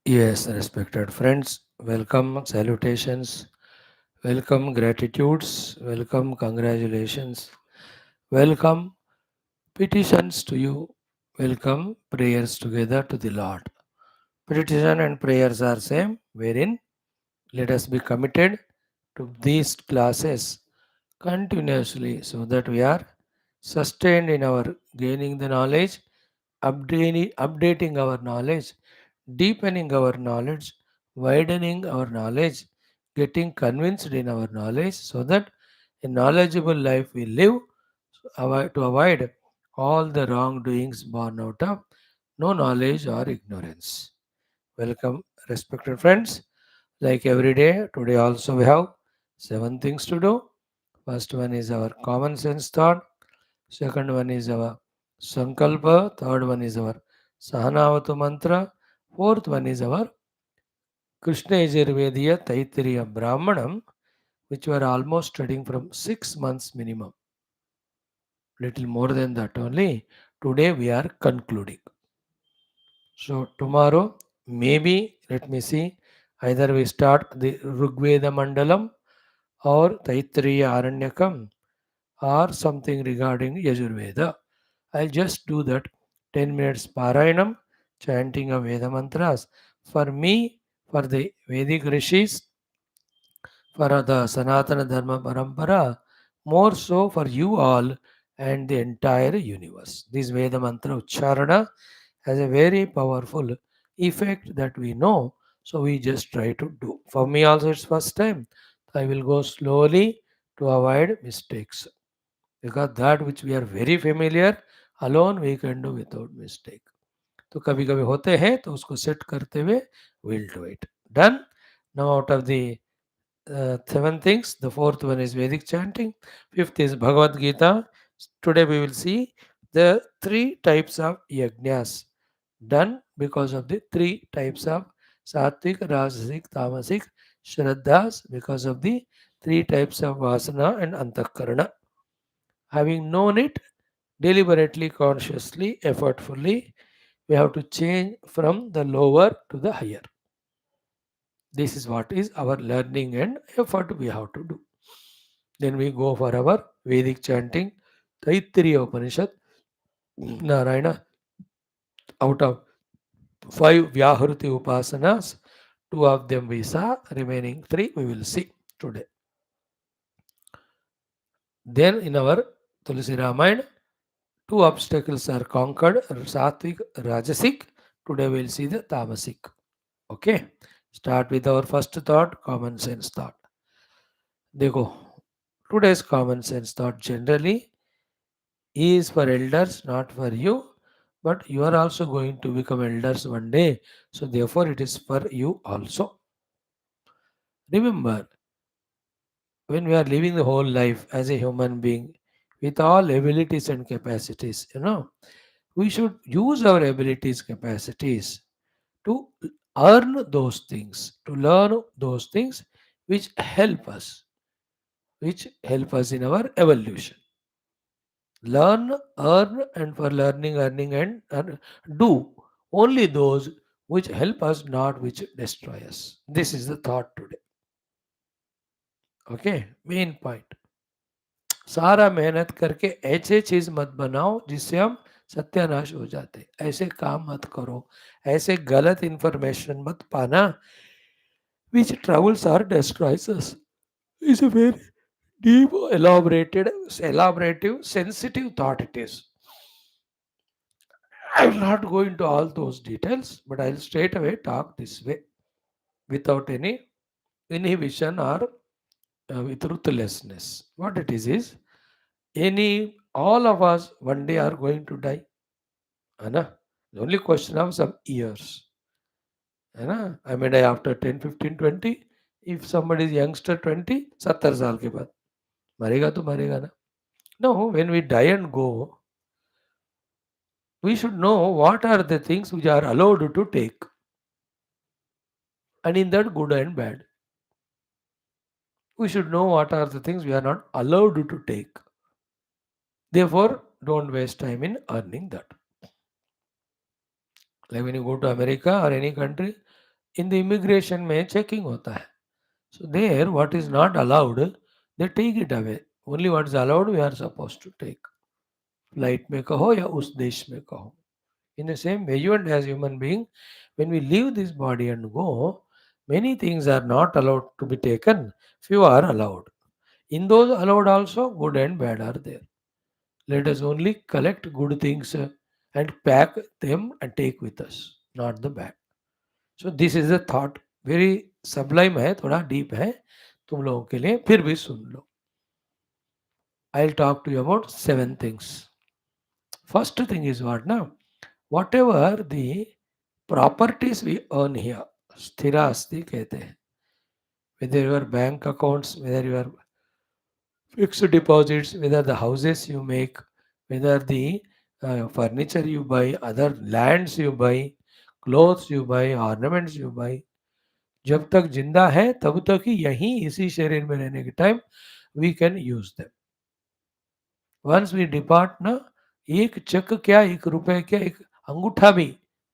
Yes, respected friends, welcome, salutations, welcome, gratitudes, welcome, congratulations, welcome, petitions to you, welcome, prayers together to the Lord. Petition and prayers are same, wherein let us be committed to these classes continuously so that we are sustained in our gaining the knowledge, updating our knowledge, deepening our knowledge, widening our knowledge, getting convinced in our knowledge so that a knowledgeable life we live to avoid all the wrongdoings born out of no knowledge or ignorance. Welcome, respected friends. Like every day, today also we have seven things to do. First one is our common sense thought. Second one is our Sankalpa. Third one is our Sahanavatu mantra. Fourth one is our Krishna Yajurvediya Taittiriya Brahmanam, which we are almost studying from 6 months minimum. Little more than that only. Today we are concluding. So tomorrow, maybe, let me see, either we start the Rigveda Mandalam or Taittiriya Aranyakam or something regarding Yajurveda. I'll just do that 10 minutes Parayanam, chanting of Veda mantras. For me, for the Vedic rishis, for the Sanatana Dharma Parampara, more so for you all and the entire universe. This Veda mantra Ucharana has a very powerful effect that we know, so we just try to do. For me also it's first time. I will go slowly to avoid mistakes. Because that which we are very familiar, alone we can do without mistake. तो कभी कभी होते हैं तो उसको set करते हुए we'll do it. Done. Now out of the seven things, the fourth one is Vedic chanting, fifth is Bhagavad Gita. Today we will see the three types of yajnas done because of the three types of sattvic, rajasic, tamasic shraddhas, because of the three types of vasana and antakarana. Having known it, deliberately, consciously, effortfully, we have to change from the lower to the higher. This is what is our learning and effort we have to do. Then we go for our Vedic chanting, Taittiriya Upanishad, Narayana, out of five Vyahruti Upasanas, two of them we saw, remaining three we will see today. Then in our Tulsi Ramayana, two obstacles are conquered, Sattvic, Rajasic. Today we will see the Tamasic. Okay. Start with our first thought, common sense thought. देखो, today's common sense thought generally is for elders, not for you. But you are also going to become elders one day. So therefore it is for you also. Remember, when we are living the whole life as a human being with all abilities and capacities, we should use our abilities, capacities to earn those things, to learn those things which help us in our evolution. Learn, earn, and for learning, earning, and do only those which help us, not which destroy us. This is the thought today. Okay, main point. सारा मेहनत करके ऐसे चीज मत बनाओ जिससे हम सत्यानाश हो जाते. ऐसे काम मत करो. ऐसे गलत इंफॉर्मेशन मत पाना which troubles or destroys us. It's a very deep, elaborative, sensitive thought it is. I will not go into all those details, but I'll straight away talk this way without any inhibition or with ruthlessness. What it is all of us one day are going to die. Anna? The only question of some years. Anna? I may die after 10, 15, 20. If somebody is youngster 20, 70 साल के बाद मरेगा तो मरेगा ना. No, when we die and go, we should know what are the things which are allowed to take. And in that, good and bad. We should know what are the things we are not allowed to take. Therefore, don't waste time in earning that. Like when you go to America or any country, In the immigration में checking होता है. So there, what is not allowed, they take it away. Only what is allowed, we are supposed to take. Flight में कहो या उस देश में कहो. In the same way, you and as human being, when we leave this body and go, many things are not allowed to be taken. Few are allowed. In those allowed also, good and bad are there. Let us only collect good things and pack them and take with us, not the bad. So this is a thought. Very sublime है, थोड़ा deep है. तुम लोगों के लिए फिर भी सुन लो. I'll talk to you about 7 things. First thing is what now? Whatever the properties we earn here, स्थिरा आस्ति कहते हैं. Whether your bank accounts, whether your fixed deposits, whether the houses you make, whether the furniture you buy, other lands you buy, clothes you buy, ornaments you buy, जब तक जिंदा है तब तक ही यहीं इसी शरीर में रहने के time we can use them. Once we depart ना, एक चक क्या, एक रुपए क्या, एक अंगूठा भी,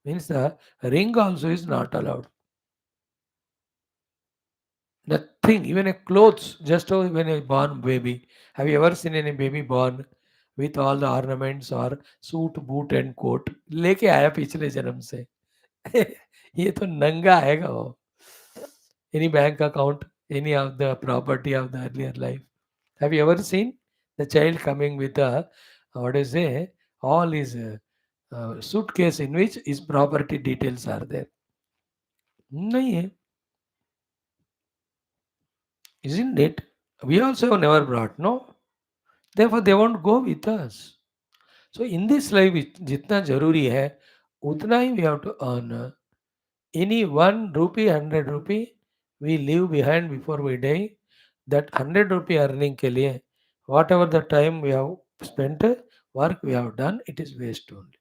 means the ring also is not allowed. Nothing, even a clothes, just when a born baby. Have you ever seen any baby born with all the ornaments or suit, boot and coat? लेके आया पिछले जन्म से. ये तो नंगा आएगा वो. Any bank account, any of the property of the earlier life. Have you ever seen the child coming with a, what is it, all his suitcase in which his property details are there? नहीं है. Isn't it? We also have never brought, no? Therefore, they won't go with us. So, in this life, जितना जरूरी है उतना ही we have to earn. Any 1 rupee, 100 rupee, we leave behind before we die. That 100 rupee earning के लिए, whatever the time we have spent, work we have done, it is waste only.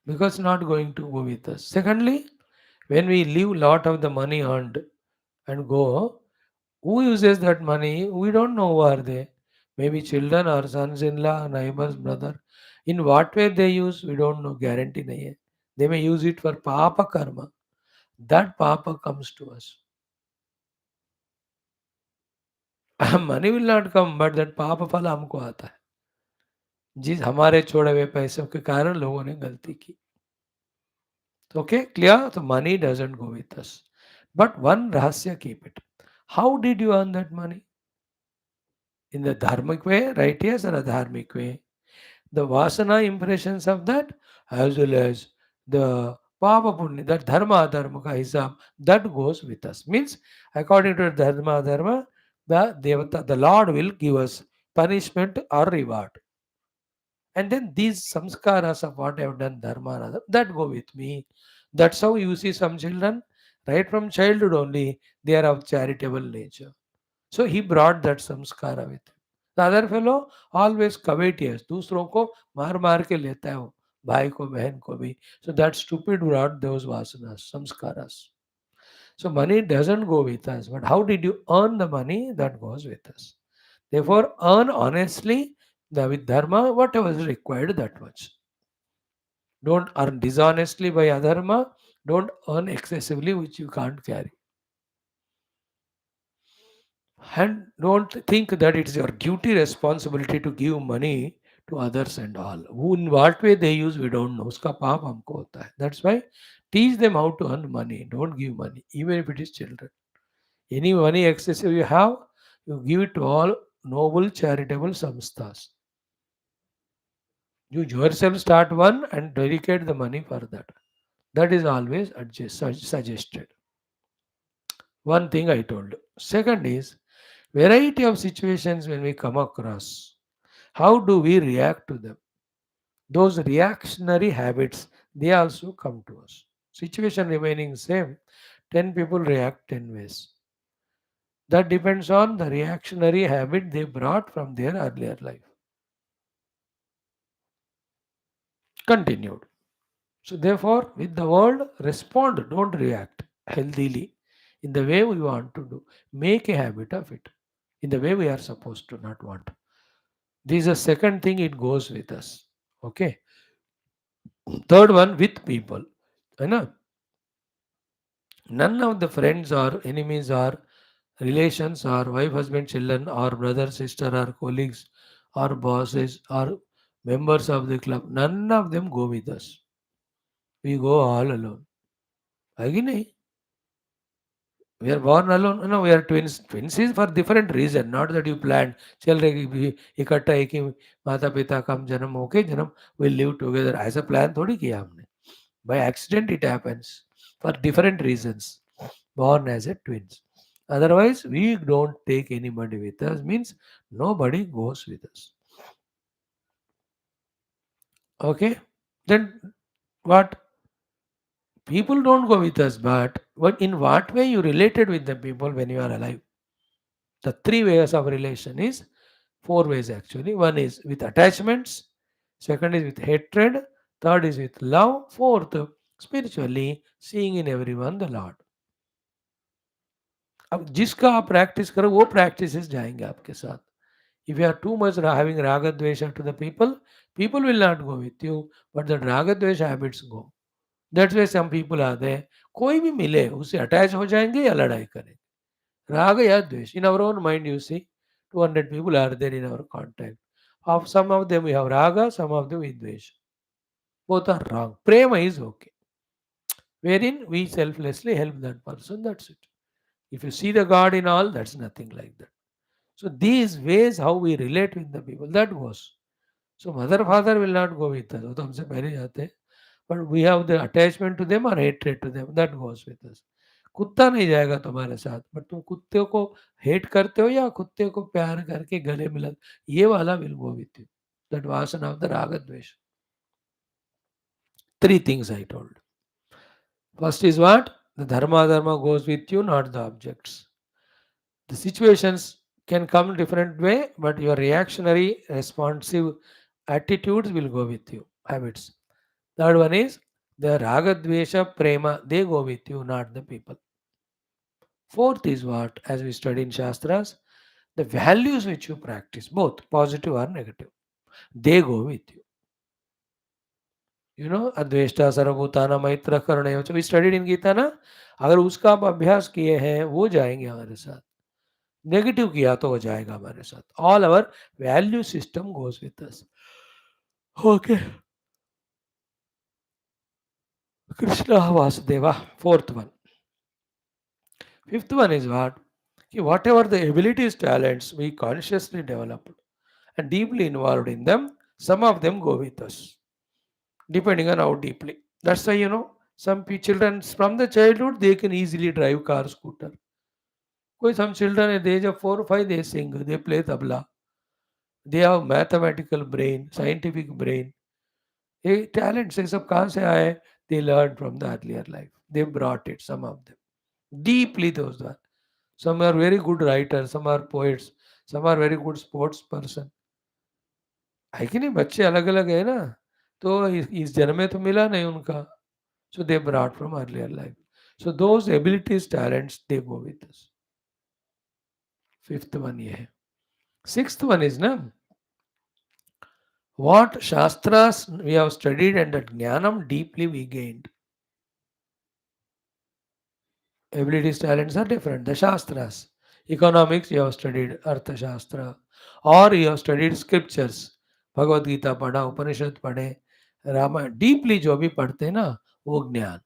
Because not going to go with us. Secondly, when we leave lot of the money earned and go, who uses that money? We don't know who are they. Maybe children or sons-in-law, neighbors, brother. In what way they use, we don't know. Guarantee nahi hai. They may use it for papa karma. That papa comes to us. Money will not come, but that पाप फल हमको आता है. जिस हमारे छोड़े हुए पैसों के कारण लोगों ने गलती की. Okay, clear? So money doesn't go with us. But one rahasya, keep it. How did you earn that money? In the dharmic way, righteous or adharmic way? The vasana impressions of that, as well as the papa punya, that dharma adharma ka hisab, that goes with us. Means, according to dharma adharma, the devata, the Lord will give us punishment or reward. And then these samskaras of what I have done, dharma and adharma, that go with me. That's how you see some children, right from childhood only, they are of charitable nature. So he brought that samskara with him. The other fellow always covetous, दूसरों को मार मार के लेता है वो, भाई को बहन को भी. So that stupid brought those vasanas, samskaras. So money doesn't go with us, but how did you earn the money? That goes with us. Therefore, earn honestly, with dharma, whatever is required, that much. Don't earn dishonestly by adharma. Don't earn excessively, which you can't carry. And don't think that it's your duty responsibility to give money to others and all. Who, in what way they use, we don't know. Uska paap humko hota hai. That's why teach them how to earn money. Don't give money, even if it is children. Any money excessive you have, you give it to all noble charitable samsthas. You yourself start one and dedicate the money for that. That is always suggested. One thing I told you. Second is variety of situations when we come across. How do we react to them? Those reactionary habits, they also come to us. Situation remaining same, 10 people react 10 ways. That depends on the reactionary habit they brought from their earlier life. Continued. So therefore, with the world, respond, don't react healthily in the way we want to do. Make a habit of it in the way we are supposed to not want. This is the second thing, it goes with us. Okay. Third one, with people. है ना? None of the friends or enemies or relations or wife, husband, children or brother, sister or colleagues or bosses or members of the club, none of them go with us. We go all alone. है कि नहीं? We are born alone. No, we are twins. Twins is for different reason, not that you planned. चल रहे कि इकट्ठा एक ही माता पिता का हम जन्म होके जन्म we live together. ऐसा प्लान थोड़ी किया हमने. By accident it happens for different reasons. Born as a twins. Otherwise, we don't take anybody with us. Means nobody goes with us. Okay. Then what? People don't go with us, but in what way you related with the people when you are alive? The three ways of relation is four ways actually. One is with attachments, second is with hatred, third is with love, fourth spiritually seeing in everyone the Lord. अब जिसका आप practice करो वो practices जाएंगे आपके साथ. If you are too much having raga dvesha to the people, people will not go with you, but the raga dvesha habits go. That's why some people are there. कोई भी मिले उससे attach हो जाएंगे या लड़ाई करेंगे. Raga या द्वेष. In our own mind, you see, 200 people are there in our contact. Of some of them we have raga, some of them we dvesh. Both are wrong. Prema is okay. Wherein we selflessly help that person, that's it. If you see the God in all, that's nothing like that. So these ways how we relate with the people, that goes. So mother, father will not go with us. वो तो हमसे पहले जाते हैं. But we have the attachment to them or hatred to them, that goes with us. कुत्ता नहीं जाएगा तुम्हारे साथ, बट तुम कुत्ते को हेट करते हो या कुत्ते को प्यार करके गले मिला, ये वाला will go with you. That वासना ऑफ द राग द्वेष. Three things I told. First is what? The dharma goes with you, not the objects. The situations can come different way, but your reactionary, responsive attitudes will go with you. Habits. Third one is the raga, dvesha, prema. They go with you, not the people. Fourth is what? As we study in Shastras, the values which you practice, both positive or negative, they go with you. You know, Adveshta, Sarvabhutana, Maitra, Karuna. So we studied in Geetha ना. अगर उसका आप अभ्यास किए हैं वो जाएंगे हमारे साथ. नेगेटिव किया तो वो जाएगा हमारे साथ. All our value system goes with us. Okay. Krishna Vasudeva. Fourth one. Fifth one is what? Whatever the abilities, talents we consciously developed and deeply involved in them, some of them go with us, depending on how deeply. That's why, some children from the childhood, they can easily drive car, scooter. Some children at the age of 4 or 5, they sing, they play tabla. They have mathematical brain, scientific brain. ये talents ये सब कहाँ से आए? They learned from the earlier life. They brought it, some of them. Deeply those are. Some are very good writers, some are poets, some are very good sports person. है कि नहीं? बच्चे अलग अलग है ना. तो इस जन्म में तो मिला नहीं उनका. So they brought from earlier life. So those abilities, talents, they go with us. Fifth one ये है. Sixth one is ना, what shastras we have studied and that jnanam deeply we gained. Abilities, talents are different. The shastras. Economics you have studied Artha Shastra. Or you have studied scriptures. Bhagavad Gita पढ़ा, उपनिषद पढ़े, Ramayan. Deeply जो भी पढ़ते हैं ना वो ज्ञान,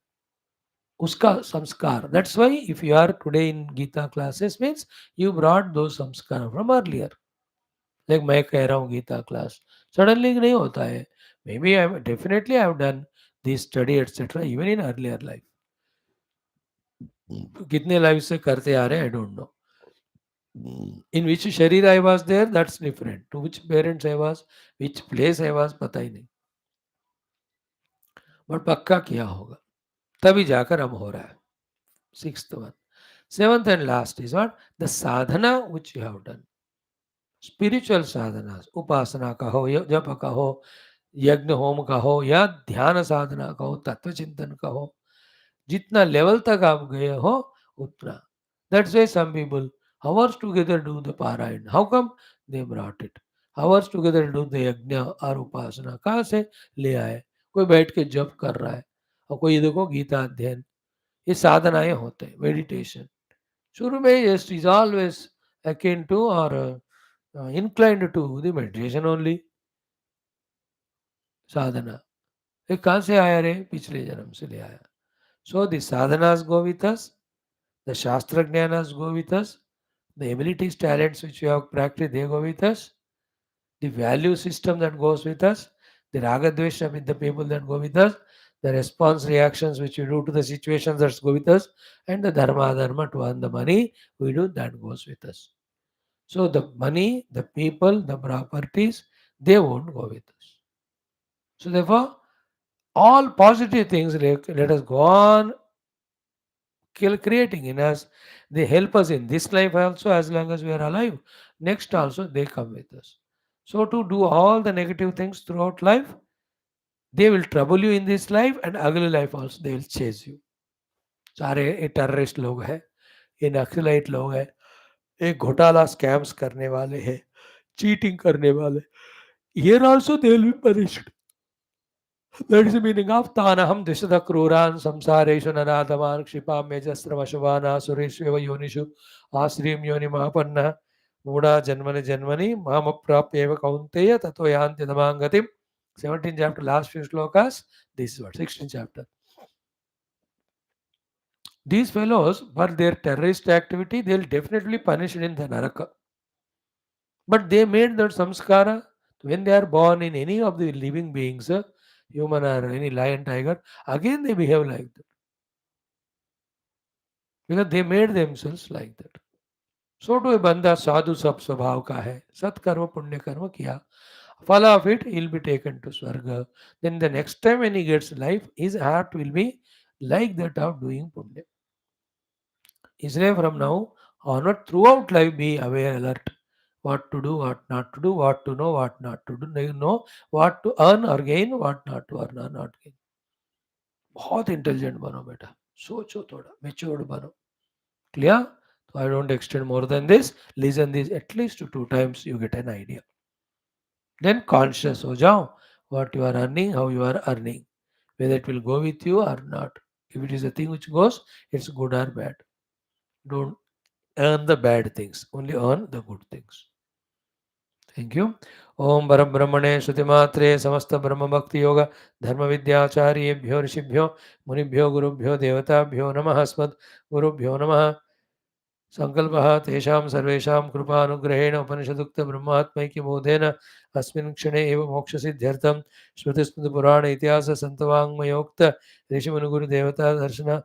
उसका संस्कार. That's why if you are today in Gita classes means you brought दो संस्कार फ्रॉम अर्लियर. लाइक मैं कह रहा हूँ गीता क्लास सडनली नहीं होता है. Maybe I definitely I have done this study etcetera even in earlier life. कितने लाइफ से करते आ रहे हैं I don't know. In which sharir I was there, that's different. To which parents I was, which place I was, पता ही नहीं. But पक्का किया होगा तभी जाकर अब हो रहा है. Sixth one. Seventh and last is what? The sadhana which you have done. Spiritual sadhanas. उपासना का हो, जप का हो, यज्ञ होम का हो या ध्यान साधना का हो, तत्व चिंतन का हो, जितना लेवल तक आप गए हो उतना. That's why some people hours together do the parayana. How come? They brought it. Hours together do the yajna और उपासना. कहाँ से ले आए? कोई बैठ के जप कर रहा है, और कोई देखो गीता अध्ययन, ये साधनाएं होते हैं, मेडिटेशन। शुरू में just is always akin to or inclined to the meditation only, साधना। ये कहाँ से आया रे? पिछले जन्म से ले आया। So the sadhanas go with us, the shastra jnanas go with us, the abilities, talents which we have practiced, they go with us, the value system that goes with us, the raga dvesha with the people that go with us, the response reactions which we do to the situations that go with us, and the dharma dharma to earn the money we do that goes with us. So the money, the people, the properties, they won't go with us. So therefore, all positive things let us go on creating in us. They help us in this life also as long as we are alive. Next also they come with us. So to do all the negative things throughout life, they will trouble you in this life and ugly life also they will chase you. सारे ये terrorist लोग हैं, ये naxalite लोग हैं, ये घोटाला scams करने वाले हैं, चीटिंग करने वाले, here also they will be punished. That is the meaning of Tanaham Dishada Kruran Samsareshu Nanadaman Kshipa Mejastravashvana Sureshva Yonishu Asrim Yoni Mahapanna Muda Janmani Janmani Mamaprapyeva Kaunteya Tato Yanti Damangatim. 17th chapter, last few slokas. This is what 16th chapter. These fellows, for their terrorist activity, they will definitely punished in the Naraka. But they made that samskara when they are born in any of the living beings, human or any lion, tiger, again they behave like that. Because they made themselves like that. So to a banda sadhu sab स्वभाव का है, सत्कर्म पुण्य कर्म किया, फल of it he'll be taken to swarga. Then the next time when he gets life, his heart will be like that of doing punya. इसलिए from now onward throughout life be aware, alert, what to do, what not to do, what to know, what not to do, you know what to earn or gain, what not to earn or not gain. बहुत intelligent बनो बेटा, सोचो थोड़ा, matured बनो. Clear? So I don't extend more than this. Listen this at least 2 times, you get an idea. Then conscious हो जाओ what you are earning, how you are earning, whether it will go with you or not. If it is a thing which goes, it's good or bad. Don't earn the bad things, only earn the good things. Thank you. ओम परम ब्रह्मणे श्रुतिमात्रे समस्त ब्रह्म भक्ति योग धर्म विद्याचार्येभ्यो ऋषिभ्यो मुनिभ्यो गुरुभ्यो देवताभ्यो नमः अस्मद् गुरुभ्यो नमः. संकल्पः तेषां सर्वेषां कृपानुग्रहेण उपनिषदुक्त ब्रह्मात्मैक्यबोधेन अस्मिन् क्षणे एव मोक्षसिद्ध्यर्थं श्रुतिस्मृतिपुराण इतिहास सन्तवाङ्मयोक्त ऋषिमुनिगुरुदेवता दर्शन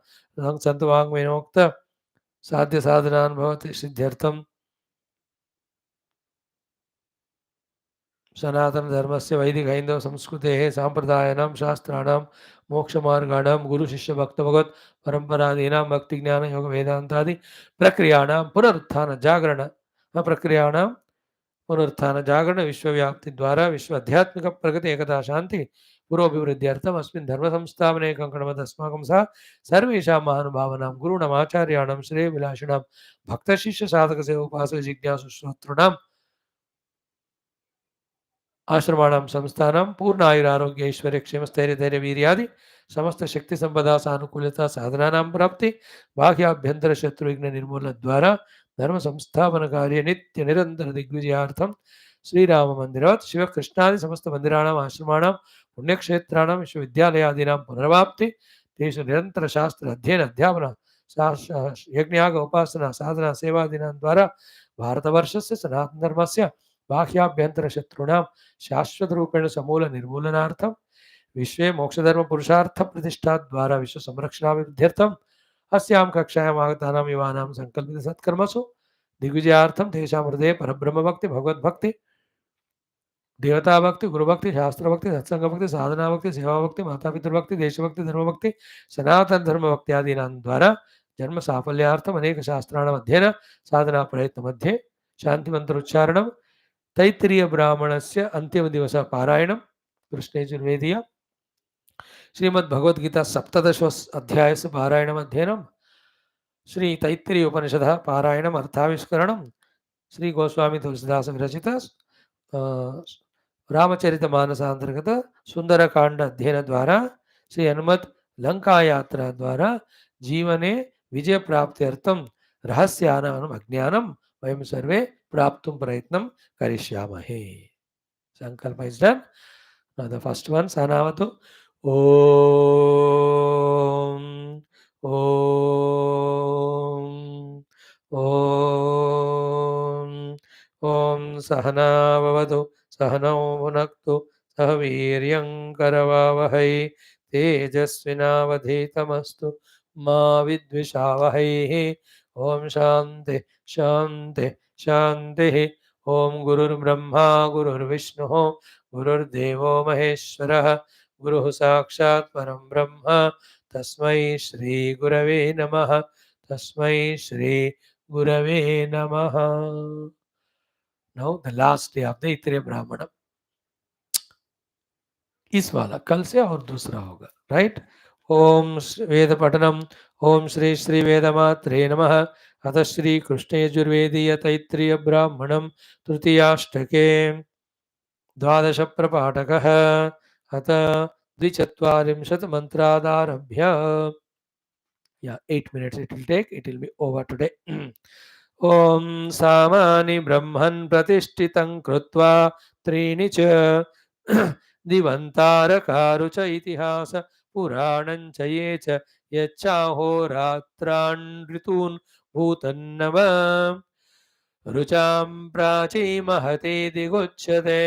सन्तवाङ्मयोक्त साध्य साधनानुभवति सिद्ध्यर्थं सनातन धर्म से वैदिक हैंदव संस्कृते सांप्रदायानां शास्त्राणां मोक्षमार्गाणां गुरु शिष्य भक्त भगवत परंपरादीनां भक्ति ज्ञान योग वेदांतादि प्रक्रियाणां पुनरुत्थान जागरण प्रक्रियाणां पुनरुत्थान जागरण विश्वव्याप्ति द्वारा विश्व आध्यात्मिक प्रगति एकता शांति पुरोभिवृद्ध्यर्थम अस्मिन् धर्म संस्थापने कंकणवत् अस्माकं सह सर्वेषां महानुभावानां गुरूणाम् आचार्याणां श्रेयविलासिनां भक्त शिष्य साधक सेवा उपासक जिज्ञासु श्रोतॄणां आश्रमाणां संस्थानां पूर्ण आयुरारोग्य ऐश्वर्य क्षेम स्थैर्य धैर्य वीर्यादि समस्त शक्ति संपदा सानुकूलता साधनानां प्राप्ति बाह्याभ्यंतर शत्रु विघ्न निर्मूलन द्वारा धर्म संस्थापन कार्य नित्य निरंतर दिग्विजयार्थम श्रीराम मंदिरवत् शिव कृष्णादि समस्त मंदिराणाम् आश्रमाणां पुण्यक्षेत्राणां विश्वविद्यालयादीनां पुनर्वाप्ति तेषु निरंतर शास्त्र अध्ययन अध्यापन यज्ञयाग उपासना साधना सेवादीनां द्वारा भारतवर्षस्य सनातन धर्मस्य बाह्याभ्यंतर शत्रुणां शाश्वत रूपेण समूल निर्मूलनार्थम विश्वे मोक्षधर्म पुरुषार्थ प्रतिष्ठा द्वारा विश्व संरक्षणाभिवृद्ध्यर्थम अस्यां कक्षायाम् आगतानां युवानां संकल्पित सत्कर्मसु दिग्विजयार्थम तेषां हृदये परब्रह्म भक्ति भगवत भक्ति देवता भक्ति गुरु भक्ति शास्त्र भक्ति सत्संग भक्ति साधना भक्ति सेवा भक्ति माता पितृ भक्ति देश भक्ति धर्म भक्ति सनातन धर्म भक्ति आदीनां द्वारा जन्म साफल्यार्थम अनेक शास्त्राणाम् अध्ययन साधना प्रयत्न मध्ये शांति मंत्र उच्चारणम तैत्तिरीय ब्राह्मणस्य अंतिम दिवस पारायणं कृष्णयजुर्वेदीय श्रीमद् भगवद गीता सप्तदश अध्यायस्य पारायणम् अध्ययनं श्री तैत्तिरीय उपनिषदः पारायणम् अर्थाविष्करणं श्री गोस्वामी तुलसीदास विरचित रामचरित मानसांतर्गत सुंदर कांड अध्ययन द्वारा श्री हनुमत लंका यात्रा द्वारा जीवने विजय प्राप्त्यर्थं रहस्यानाम् अज्ञानं वयं सर्वे प्राप्तुं प्रयत्नं करिष्यामहे. Sankalpa is done. Now the first one, Sanavatu. Om. Om. Om. Om Sahana Vavadu. Sahanau Bhunaktu. Sahaviryam Karavavahai. Tejasvinavadhitamastu. Ma Vidvishavahai. Om Shanti. Shanti. Shanti. ओम गुरुर्ब्रह्मा गुरुर्विष्णुः गुरुर्देवो महेश्वरः गुरुः साक्षात् परं ब्रह्म तस्मै श्री गुरवे नमः. तस्मै श्री गुरवे नमः. Now the last day of the इतरे ब्राह्मणम, इस वाला कल से और दूसरा होगा, राइट. ओम वेद पठनम. ओम श्री श्री वेदमात्रे नमः. अथ श्री कृष्ण यजुर्वेदीय तैत्तिरीय ब्राह्मणम तृतीयाष्टके द्वादश प्रपाठकः. अथ द्विचत्वारिंशत् मंत्रादारभ्य. Yeah, 8 minutes it will take. It will be over today. Om Samani Brahman Pratishthitam Krutva Trini Cha Divantara Cha Itihasa Puranan Chaye Cha Yachaho Ratran Ritun Bhutannava रुचां Prachi महते दिगुच्यते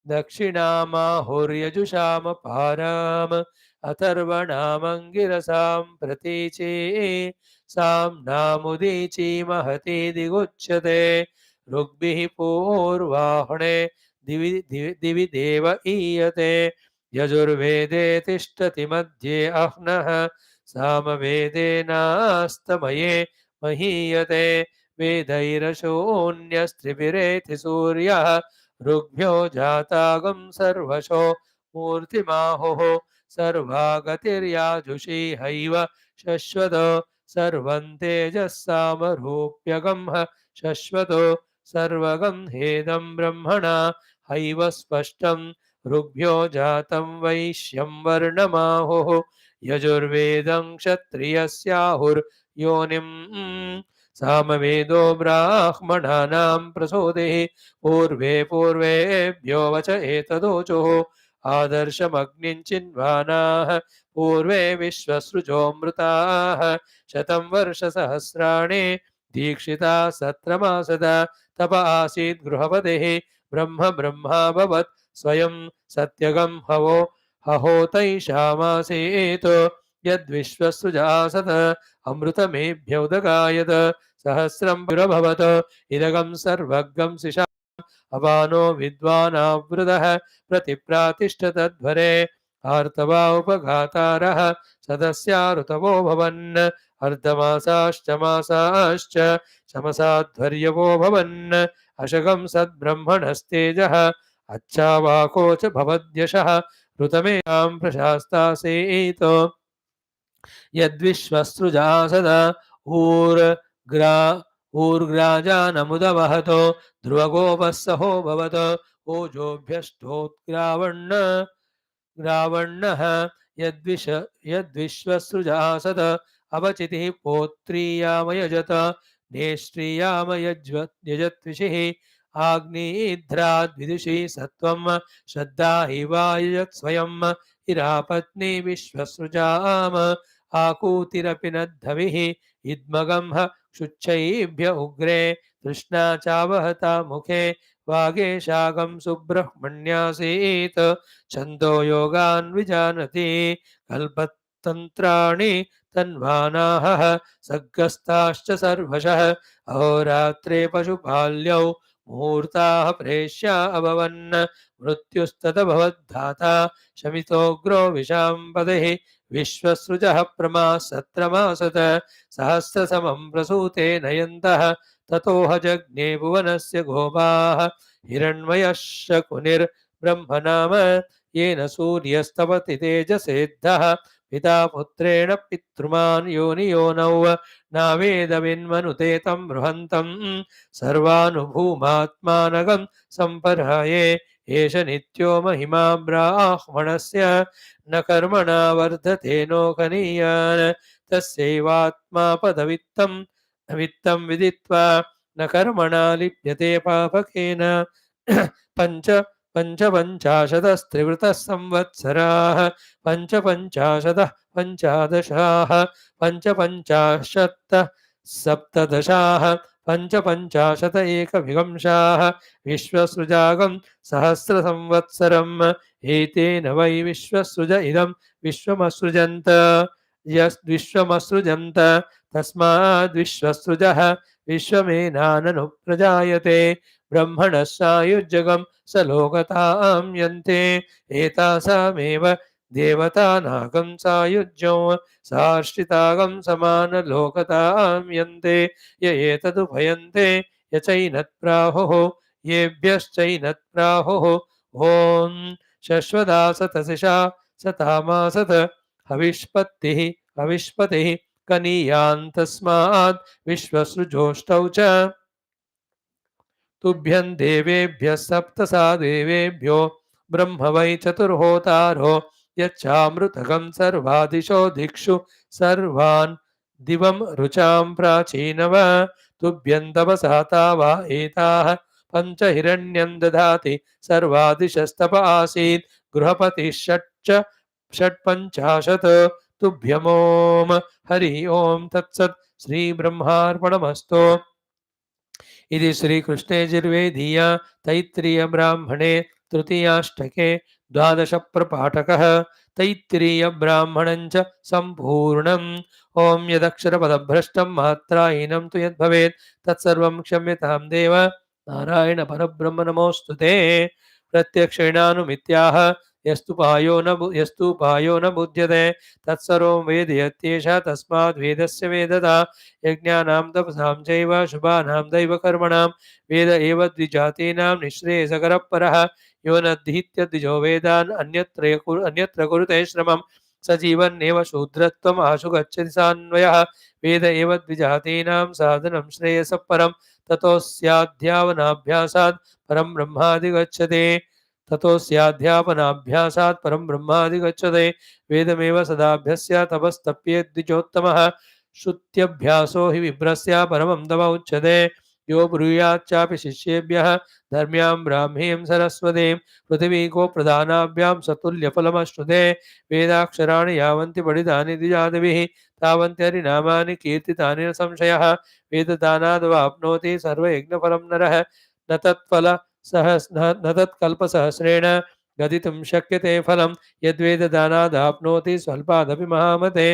दक्षिणामाहुर्यजुषामपाराम् अथर्वणामङ्गिरसां प्रतीचे साम्नामुदीची महते दिगुच्यते ऋग्भिः पूर्वाह्णे दिवि दिवि दिवि देव ईयते यजुर्वेदे तिष्ठति मध्ये अह्नः सामवेदेनास्तमये महीयते वेदैरशून्यस्त्रिभिरेति सूर्यः ऋग्भ्यो जातागं सर्वशो मूर्तिमाहुः सर्वागतिर्याजुषी हैव शश्वतो सर्वं तेजस्सामरूप्यगं शश्वतो सर्वगं हेदं ब्रह्मणा हैव स्पष्टं ऋग्भ्यो जातं वैश्यं वर्णमाहुः यजुर्वेदं क्षत्रियस्याहुर्योनिम् सामवेदो ब्राह्मणानां प्रसूतिः पूर्वेभ्यो वच एतदोचुः आदर्शमग्निञ्चिन्वानाः पूर्वे विश्वसृजोऽमृताः शतं वर्षसहस्राणि दीक्षिता सत्रमासदा तप आसीत् गृहपतिः ब्रह्माभवत् स्वयं सत्यगं हहोतैषामासीत् यद्विश्वसृजासत अमृतमेभ्योदगायत सहस्रं पुरभवत इदगं सर्वगं सिषा अपानो विद्वानावृतः प्रतिप्रातिष्ठतध्वरे आर्तवा उपघातारः सदस्या ऋतवो भवन् अर्धमासाश्च मासाश्च शमसाध्वर्यवो भवन् अशगं सद्ब्रह्मणस्तेजः अच्छावाको च भवद्यशः ऋतमेषां प्रशास्तासेत् यद्विश्वसृजा सदा ऊर्ग्राजानमुदवहतो ध्रुवगोपस्सहो भवत ओजोभ्यष्टोत्ग्रावण्णः यद्विश्वसृजा सद अवचितिः पौत्रीयामयजत नेष्ट्रीयामयजत्विषिः आग्नेयिध्राद्विदुषी सत्वं श्रद्धा हिवायजत् स्वयं इरापत्नी विश्वसृजाम आकूतिरपि न धविः इद्मगं शुच्छैभ्य उग्रे तृष्णा चावहता मुखे वागेशागं सुब्रह्मण्यासीत् छन्दो योगान् विजानति कल्पतन्त्राणि तन्वानाः सग्गस्ताश्च सर्वशः अहोरात्रे पशुपाल्यौ मुहूर्ताः प्रेष्या अभवन् मृत्युस्तदभवद्धाता शमितोग्रो विशाम्पदेः विश्वसृजः प्रमासत्रमासत सहस्रसमं प्रसूते नयन्तः ततोह जज्ञे भुवनस्य गोपाः हिरण्मयः शकुनिर्ब्रह्मनाम येन सूर्यस्तपति तेजसेद्धः पिता पुत्रेण पितृमान् योनियोनौ नावेदविन्मनुते तं बृहन्तं सर्वानुभूमात्मानगं सम्पराये एष नित्यो महिमा ब्राह्मणस्य न कर्मणा वर्धते नोकनीयान् तस्यैवात्मा पदवित्तं वित्तं विदित्वा न कर्मणा लिप्यते पापकेन पञ्च पञ्चपञ्चाशदस्त्रिवृतः संवत्सराः पञ्चपञ्चाशदः पञ्चादशाः पञ्चपञ्चाशत् सप्तदशाः पञ्चपञ्चाशत एकविंशाः विश्वसृजागं सहस्रसंवत्सरम् एतेन वै विश्वसृज इदं विश्वमसृजन्त यद्विश्वमसृजन्त तस्माद्विश्वसृजः विश्वमेनाननु प्रजायते ब्रह्मणः सायुज्यगं स लोकतां यन्ते एतासामेव देवतानागं सायुज्यं सार्ष्टितागं समानलोकतां यन्ते य एतदुभयन्ते य चैनत्प्राहुः येभ्यश्चैनत्प्राहुः ॐ शश्वदासतसिषा सतामासत हविष्पत्तिः हविष्पतिः कनीयान्तस्मात् विश्वसृजोष्टौ च तुभ्यं देवेभ्यः सप्तसा देवेभ्यो ब्रह्म वै चतुर्होतारो यच्चामृतकं सर्वादिशो दिक्षु सर्वान् दिवं रुचां प्राचीनव तुभ्यं तपसा तावा एताः पञ्चहिरण्यं दधाति सर्वादिशस्तप आसीत् गृहपतिः षट्पञ्चाशत् तुभ्यमोम हरि ओं तत्सत् श्रीब्रह्मार्पणमस्तु इति श्रीकृष्णयजुर्वेदीय तैत्तिरीय ब्राह्मणे तृतीयाष्टके द्वादशप्रपाठकः तैत्तिरीय ब्राह्मणञ्च सम्पूर्णम् ॐ यदक्षरपदभ्रष्टं मात्राहीनं तु यद्भवेत् तत्सर्वं क्षम्यतां देव नारायण परब्रह्म नमोऽस्तु ते प्रत्यक्षेणानुमित्याह यस्तुपायो न बुध्यते तत्सर्वं वेदयत्येष तस्माद् वेदस्य वेदता यज्ञानां तपसां चैव शुभानां दैवकर्मणां वेद एव द्विजातीनां निःश्रेयसकरः परः यो नद्धीत्य द्विजो वेदान् अन्यत्र कुरुते श्रमं स जीवन्नेव शूद्रत्वम् आशु गच्छति सान्वयः वेद एव द्विजातीनां साधनं श्रेयसः परं ततोऽस्याध्यापनाभ्यासात् परं ब्रह्मादिगच्छते ततोऽस्याध्यापनाभ्यासात् परं ब्रह्मादिगच्छते वेदमेव सदाभ्यस्य तपस्तप्येद्विजोत्तमः श्रुत्यभ्यासो हि विभ्रस्य परमं तव उच्यते यो ब्रूयाच्चापि शिष्येभ्यः धर्म्यां ब्राह्मीं सरस्वतीं पृथिवीको प्रधानाभ्यां सतुल्यफलमश्नुते वेदाक्षराणि यावन्ति पठितानि द्विजातिभिः तावन्ति हरिनामानि कीर्तितानि न संशयः वेददानाद्वाप्नोति सर्वयज्ञफलं नरः न तत्कल्पसहस्रेण गदितुं शक्यते फलं यद्वेददानादाप्नोति स्वल्पादपि महामते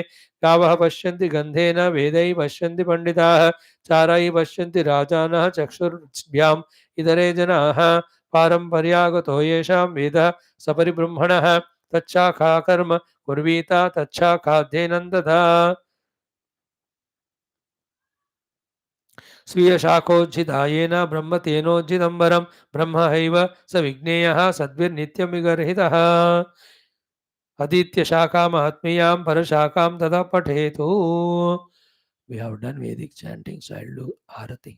गावः पश्यन्ति गन्धेन वेदैः पश्यन्ति पंडिताः चारैः पश्यन्ति राजानः चक्षुर्भ्याम् इतरे जनाः पारम्पर्यागतो येषां वेदः सपरिब्रह्मणः तच्छाखा कर्म कुर्वीता तच्छाखाध्ययनं तथा स्वीयशाखोज्झितायेन ब्रह्म तेनोज्झितं वरं ब्रह्म हैव स विज्ञेयः सद्भिर्नित्यं विगर्हितः अधीत्य शाखामात्मीयां परशाखां तथा पठेतु. We have done Vedic chanting, so I'll do Arati.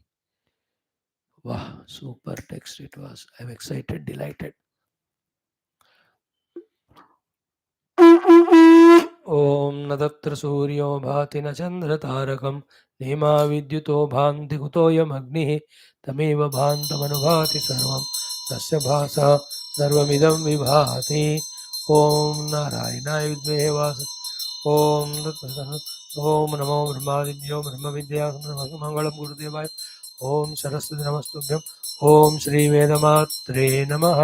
Wow, super text it was. I'm excited, delighted. ॐ न तत्र सूर्यो भाति न चन्द्रतारकं नेमा विद्युतो भान्ति कुतोऽयमग्निः तमेव भान्तमनुभाति सर्वं तस्य भासा सर्वमिदं विभाति ॐ नारायणाय विद्महे वास ॐ ॐ नमो ब्रह्मादिभ्यो ब्रह्मविद्या मङ्गलं गुरुदेवाय ॐ सरस्वती नमस्तुभ्यं ॐ श्रीवेदमात्रे नमः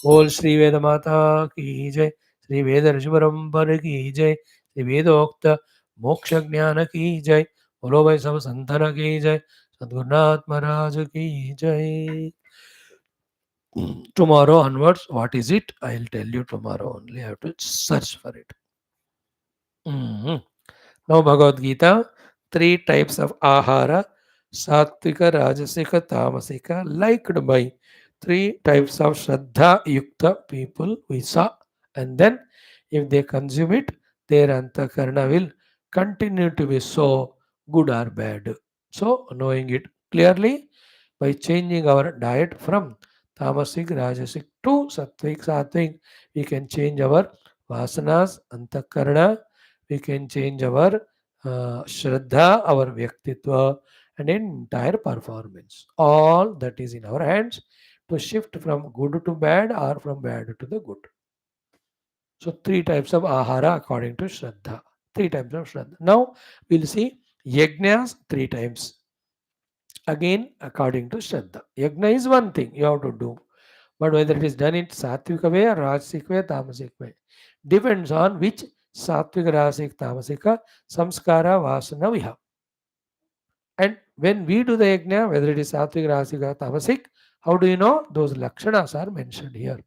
बोल श्री वेद माता की जय श्री वेद ऋषि परंपर की जय श्री वेदोक्त मोक्ष ज्ञान की जय बोलो भाई सब संतन की जय सद्गुरुनाथ महाराज की जय. Tomorrow onwards, what is it? I'll tell you tomorrow only. I have to search for it. Now Bhagavad Gita, 3 types of ahara, sattvika, rajasika, tamasika, liked by 3 types of Shraddha Yukta people we saw, and then if they consume it, their antakarna will continue to be so good or bad. So, knowing it clearly by changing our diet from tamasic, rajasic to sattvic, sattvic. We can change our vasanas, antakarana. We can change our shraddha, our vyaktitva, and entire performance. All that is in our hands to shift from good to bad or from bad to the good. So three types of ahara according to shraddha. Three types of shraddha. Now we'll see yajnas three times. Again, according to shraddha. Yajna is one thing you have to do. But whether it is done in sattvic way or rajasic way, tamasic way, depends on which sattvic, rajasic, tamasika samskara vasana we have. And when we do the yajna, whether it is sattvic, rajasic or tamasic, how do you know? Those lakshanas are mentioned here.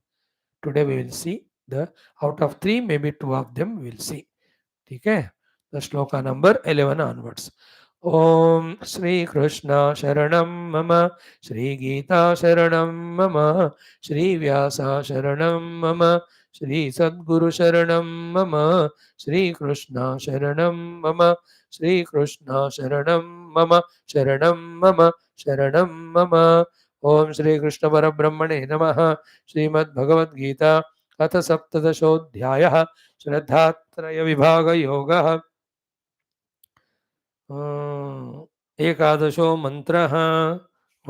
Today we will see the out of three, maybe two of them we will see. ठीक है the shloka number 11 onwards. ओम श्री कृष्ण शरणं मम श्री गीता शरणं मम श्री व्यास शरणं मम श्री सद्गुरु शरणं मम श्री कृष्ण शरणं मम श्री कृष्ण शरणं मम शरणं मम शरणं मम. ओम श्री कृष्ण परब्रह्मणे नमः. श्रीमद्भगवद् गीता अथ सप्तदशोऽध्यायः श्रद्धात्रय विभाग योग. एकादशो मंत्र.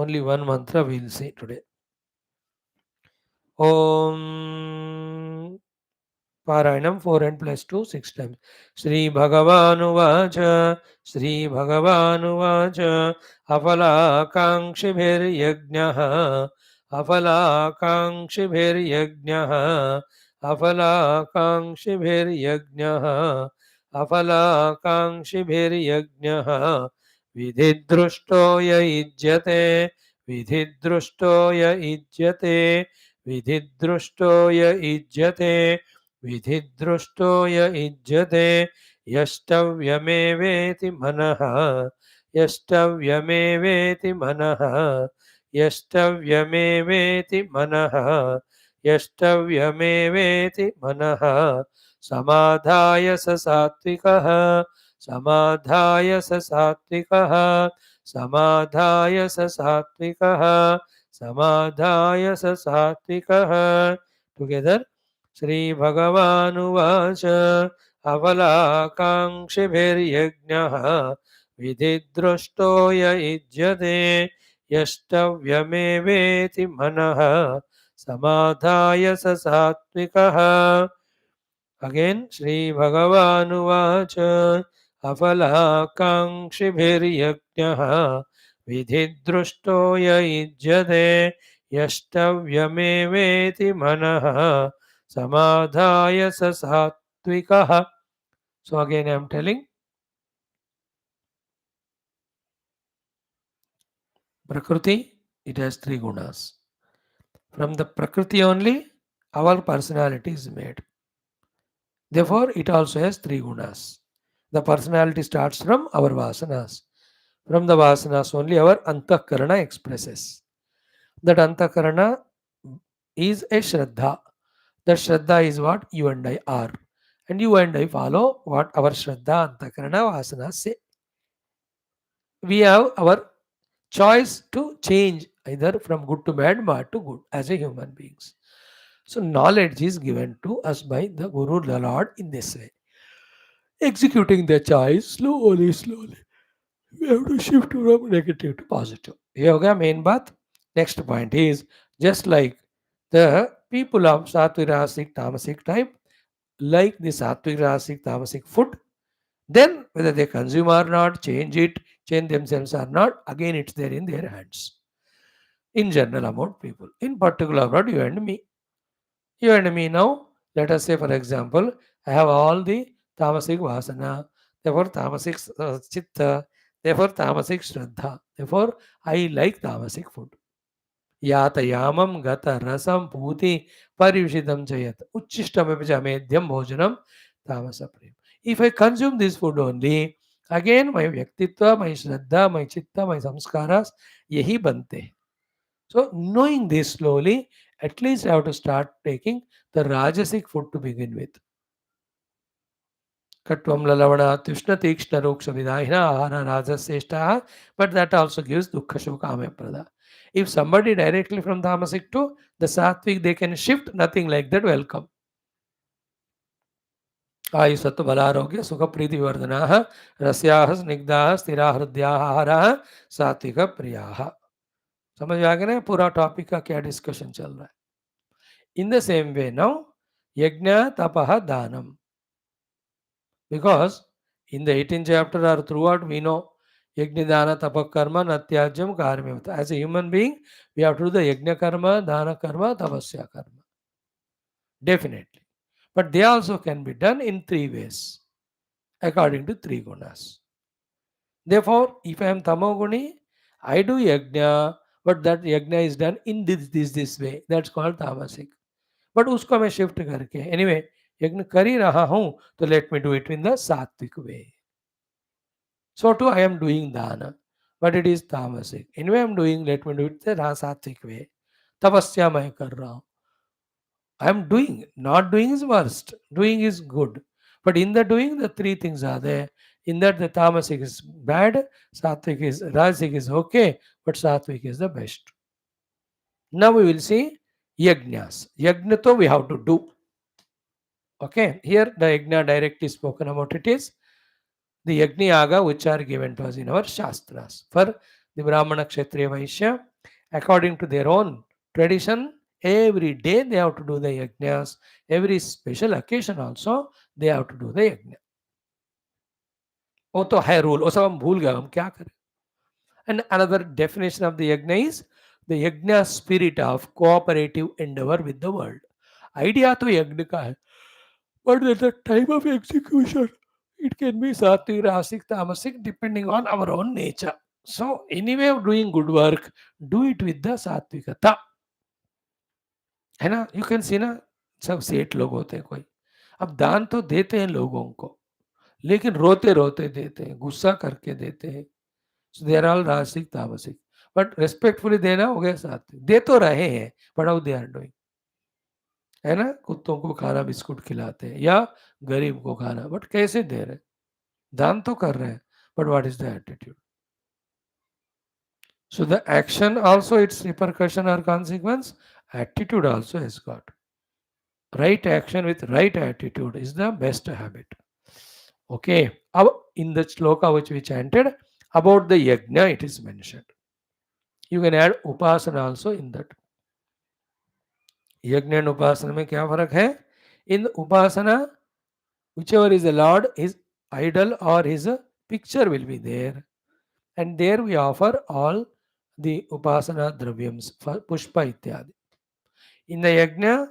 Only one mantra will see today. Om पारायणम 4 and plus 2 6 times. श्री भगवानुवाच श्री भगवानुवाच अफलाकाङ्क्षिभिर्यज्ञः अफलाकाङ्क्षिभिर्यज्ञः अफलाकाङ्क्षिभिर्यज्ञः अफलाकाङ्क्षिभिर्यज्ञः विधिदृष्टो य युज्यते विधिदृष्टो य युज्यते विधिदृष्टो य युज्यते विधिदृष्टो य युज्यते यष्टव्यमेवेति मनः यष्टव्यमेवेति मनः यष्टव्यमेवेति मनः यष्टव्यमेवेति मनः समाधाय स सात्विकः समाधाय स सात्विकः समाधाय स सात्विकः समाधाय स सात्विकः. टुगेदर. श्री भगवानुवाच अफलाकाङ्क्षिभिर्यज्ञः विधिदृष्टो य युज्यते यष्टव्यमेवेति मनः समाधाय स सात्विकः. अगेन श्री भगवानुवाच अफलाकाङ्क्षिभिर्यज्ञः विधिदृष्टो य युज्यते यष्टव्यमेवेति मनः समाधाय स सात्विकः. So again I am telling, Prakriti, it has three gunas. From the Prakriti only, our personality is made. Therefore, it also has three gunas. The personality starts from our vasanas. From the vasanas only our antakarana expresses. That antakarana is a shraddha. That shraddha is what you and I are. And you and I follow what our shraddha, antakarana, vasanas say. We have our choice to change either from good to bad, bad to good as a human beings. So knowledge is given to us by the Guru, the Lord, in this way. Executing the choice slowly, slowly. We have to shift from negative to positive. Yoga main baat. Next point is just like the people of Sattvic, Rasic, Tamasic type, like the Sattvic, Rasic, Tamasic food, then whether they consume or not, change it, change themselves or not, again it's there in their hands. In general about people, in particular about you and me. You and me now, let us say for example, I have all the tamasic vasana, therefore tamasic chitta, therefore tamasic shraddha, therefore I like tamasic food. Yata yamam gata rasam puti parivishidam chayat uchishtam medyam bhojanam tamasa prem. If I consume this food only, again my vyaktitva, my shraddha, my chitta, my samskaras, yehi bante. So, knowing this slowly, at least I have to start taking the Rajasic food to begin with. Katvam lalavana tushna tikshna roksha vidahina ahara rajaseshta, but that also gives dukkha shuka ameprada. If somebody directly from tamasic to the sattvic, they can shift, nothing like that, welcome. आयु सत्व बलारोग्य सुख प्रीति विवर्धना रस्याः स्निग्धाः स्थिरा हृदयाः आहाराः सात्विक प्रियाः. समझ में आ गया ना पूरा टॉपिक का क्या डिस्कशन चल रहा है. In the same way now yajna tapah danam, because in the 18th chapter or throughout we know yajna dana tapa karma natyajam karma. As a human being we have to do the yajna karma, dana karma, tapasya karma, definitely, but they also can be done in three ways according to three gunas. Therefore, if I am tamoguni, I do yajna, but that yajna is done in this way. That's called tamasic. But उसको मैं shift करके anyway यज्ञ कर ही रहा हूं तो let me do it in the सात्विक way. So too I am doing dana, but it is tamasic. Anyway I am doing, let me do it the सात्विक way. तपस्या मैं कर रहा हूं. I am doing, not doing is worst. Doing is good. But in the doing, the three things are there. In that, the tamasic is bad, sattvic is, rajasic is okay, but sattvic is the best. Now we will see yajnas. Yajna to we have to do. Okay, here the yajna directly spoken about it is the yajna yaga which are given to us in our shastras. For the Brahmana, Kshatriya, Vaishya, according to their own tradition, every day they have to do the yajnas. Every special occasion also they have to do the yajna. वो तो है rule, वो सब हम भूल गए, हम क्या करें. And another definition of the yajna is the yajna spirit of cooperative endeavor with the world. Idea तो यज्ञ का है, but at the time of execution it can be sattvic, rasic, tamasic depending on our own nature. So anyway of doing good work, do it with the सात्विकता, है ना. You can see ना, सब सेठ लोग होते हैं कोई, अब दान तो देते हैं लोगों को, लेकिन रोते रोते देते हैं, गुस्सा करके देते हैं. सो दे आर ऑल रासिक तामसिक, बट रेस्पेक्टफुली देना हो गया सात्विक. दे तो रहे हैं, but how they are doing, है ना. कुत्तों को खाना बिस्कुट खिलाते हैं या गरीब को खाना, बट कैसे दे रहे. दान तो कर रहे हैं, but what is the attitude. So the action also its repercussion or consequence, attitude also has got. Right action with right attitude is the best habit. Okay, in the shloka which we chanted about the yajna, it is mentioned. You can add upasana also in that. Yajna and upasana में क्या फर्क है? In upasana, whichever is the Lord, his idol or his picture will be there, and there we offer all the upasana dravyams, pushpa ityadi. In the yajna,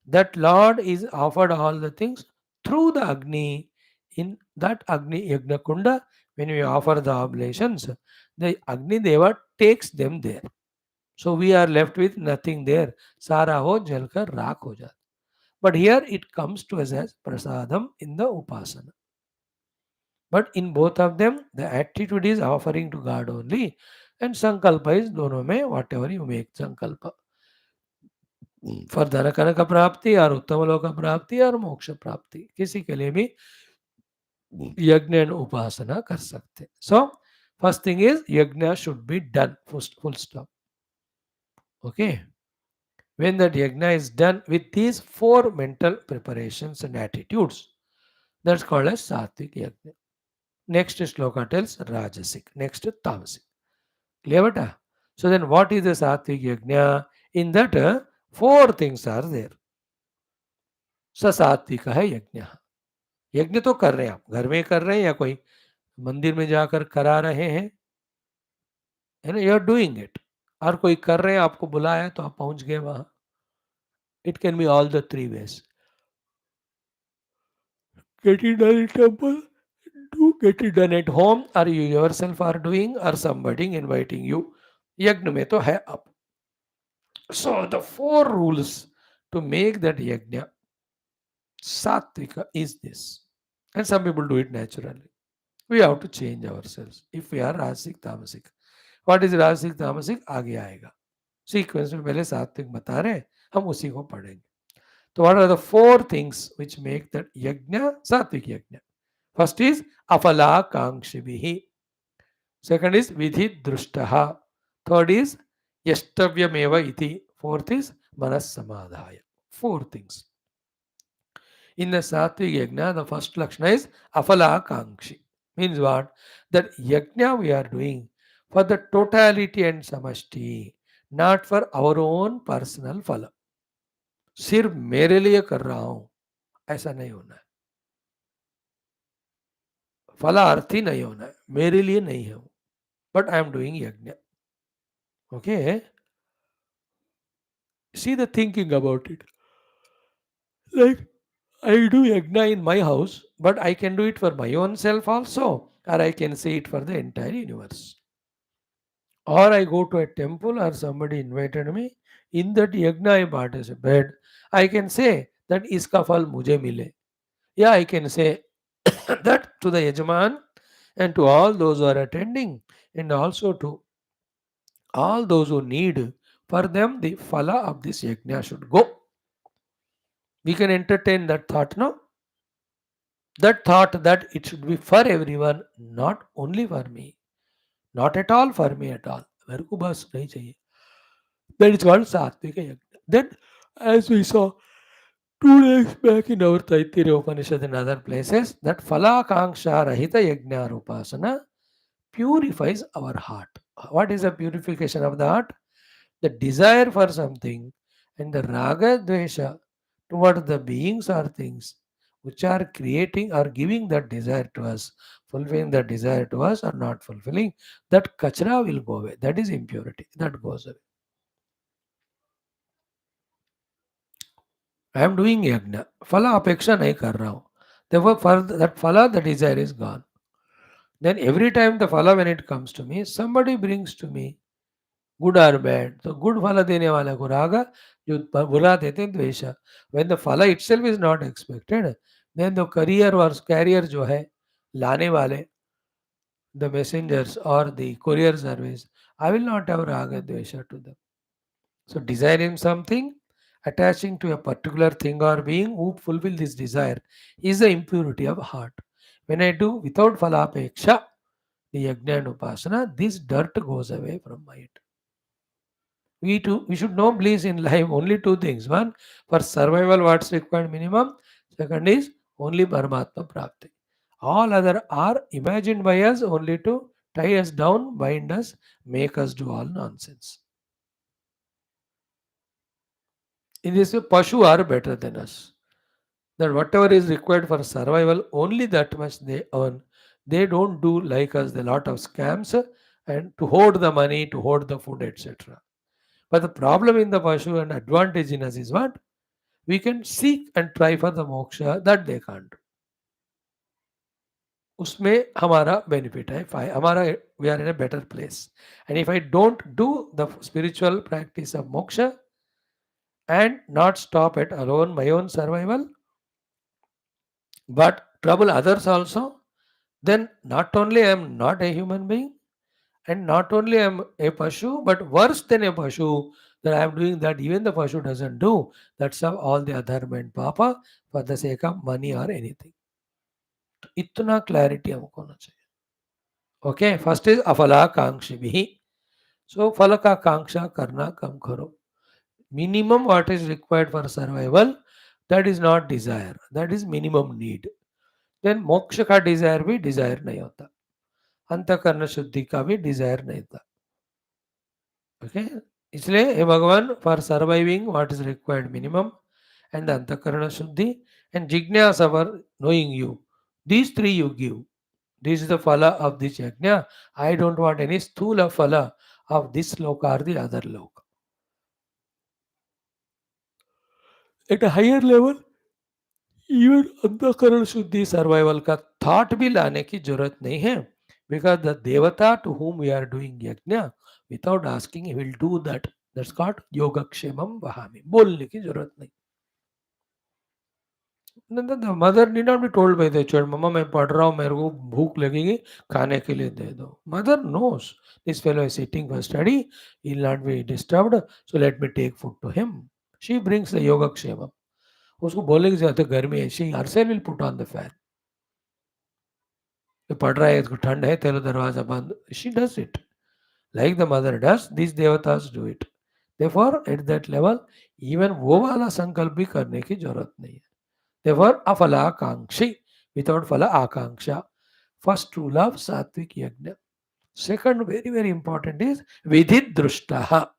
that Lord is offered all the things through the Agni. In that Agni Yajna Kunda, when we offer the oblations, the Agni Deva takes them there. So we are left with nothing there. Sara ho jalkar raak ho jata. But here it comes to us as prasadam in the upasana. But in both of them, the attitude is offering to God only, and sankalpa is dono mein whatever you make sankalpa. For धन कनक प्राप्ति और उत्तम लोक प्राप्ति और मोक्ष प्राप्ति, किसी के लिए भी यज्ञ एंड उपासना कर सकते. सो फर्स्ट थिंग इज यज्ञ should be done, full stop. Okay, when that yajna is done with these four mental preparations and attitudes, that's called as sattvic yajna. Next shloka tells rajasic, next tamasic. Clear beta? So then what is the sattvic yajna? In that four things are there. सात्विक है यज्ञ. यज्ञ तो कर रहे हैं, आप घर में कर रहे हैं या कोई मंदिर में जाकर करा रहे हैं, है ना. यू आर डूइंग इट, और कोई कर रहे हैं, आपको बुलाया तो आप पहुंच गए वहां. It can be all the three ways. Get it done in temple, do get it done at home, or you yourself are doing, or somebody inviting you. यज्ञ में तो है अब. So the four rules to make that yajna sattvika is this. And some people do it naturally. We have to change ourselves if we are rajasic tamasic. What is rajasic tamasic आगे आएगा. Sequence में पहले सात्विक बता रहे हैं, हम उसी को पढ़ेंगे. तो what are the four things which make that yajna sattvic yajna? First is afalakankshibihi. Second is vidhi drushtaha. Third is Yashtavyameva iti. Fourth is manas samadhaya. Four things. In the Sattvic Yajna, the first Lakshana is Afalakankshi. Means what? That Yajna we are doing for the totality and samashti, not for our own personal phala. सिर्फ मेरे लिए कर रहा हूं ऐसा नहीं होना है. फलार्थी नहीं होना है. मेरे लिए नहीं है. बट आई एम डूइंग यज्ञ. Okay, see the thinking about it. Like, I do yajna in my house, but I can do it for my own self also, or I can say it for the entire universe. Or I go to a temple or somebody invited me, in that yajna I participate. I can say that iska fal mujhe mile. Yeah, I can say that to the Yajman and to all those who are attending, and also to all those who need, for them the phala of this yajna should go. We can entertain that thought, no? That thought that it should be for everyone, not only for me, not at all for me at all. मेरे को बस नहीं चाहिए. That is called सात्विक यज्ञ. Then, as we saw 2 days back in our Taittiriya Upanishad and other places, that Phalakanksha Rahita Yajna Upasana purifies our heart. What is the purification of the heart? The desire for something and the raga dvesha toward the beings or things which are creating or giving that desire to us, fulfilling that desire to us or not fulfilling, that kachra will go away. That is impurity. That goes away. I am doing yajna. Phala apeksha nahi kar raha hu. Therefore, for that phala, the desire is gone. Then every time the phala, when it comes to me, somebody brings to me good और bad. तो good फल देने वाला को राग, जो बुरा देते हैं द्वेष. When the phal itself is not expected, then the career और कैरियर जो है लाने वाले, द मैसेंजर्स और the courier service, I will not have राग द्वेष to them. So desiring something, attaching to a particular thing or being who fulfill this desire is the impurity of heart. When I do without phalapeksha, the yajna and upasana, this dirt goes away from my head. We should know, please, in life only two things. One, for survival what's required minimum. Second is only Paramatma Prapti. All other are imagined by us only to tie us down, bind us, make us do all nonsense. In this way, Pashu are better than us. That whatever is required for survival, only that much they earn. They don't do like us a lot of scams and to hoard the money, to hoard the food, etc. But the problem in the Pashu and advantage in us is what? We can seek and try for the moksha that they can't do. उसमें हमारा benefit है, हमारा we are in a better place. And if I don't do the spiritual practice of moksha and not stop at alone my own survival, but trouble others also, then not only I am not a human being, and not only I am a Pashu, but worse than a Pashu, that I am doing that even the Pashu doesn't do. That's how all the adharma and papa for the sake of money or anything. इतना clarity हमको होना चाहिए. Okay, first is अफलाकांक्षी भी. सो फल का कांक्षा करना कम करो. Minimum what is required for survival, that is not desire, that is minimum need. Then मोक्ष का डिजायर भी डिजायर नहीं होता. अंतःकरण शुद्धि का भी डिजायर नहीं था. ओके, इसलिए हे भगवान, for surviving what is required minimum and the antakarana shuddhi and jignasa for knowing you, these three you give. This is the phala of this yajna. I don't want any sthula phala of this loka or the other loka. At a higher level, even अंतःकरण शुद्धि survival का thought भी लाने की जरूरत नहीं है. Because the devata to whom we are doing yajna, without asking, he will do that. That's called yogakshemam vahami. बोलने की जरूरत नहीं. The mother need not be told by the child, Mama, मैं पढ़ रहा हूँ, मेरे को भूख लगेगी, खाने के लिए दे दो. Mother knows this fellow is sitting for study, he will not be disturbed, so let me take food to him. She brings the yogakshema. उसको बोलेगी जाते गर्मी है, she herself will put on the fan. ये पढ़ रहा है, इसको ठंड है, तेरा दरवाजा बंद. She does it. Like the mother does, these devatas do it. Therefore, at that level, even वो वाला संकल्प भी करने की जरूरत नहीं है. Therefore, afalaकांक्षी, without phala akanksha. First true love, sattvic yajna. Second, very very important is vidhi drushtaha.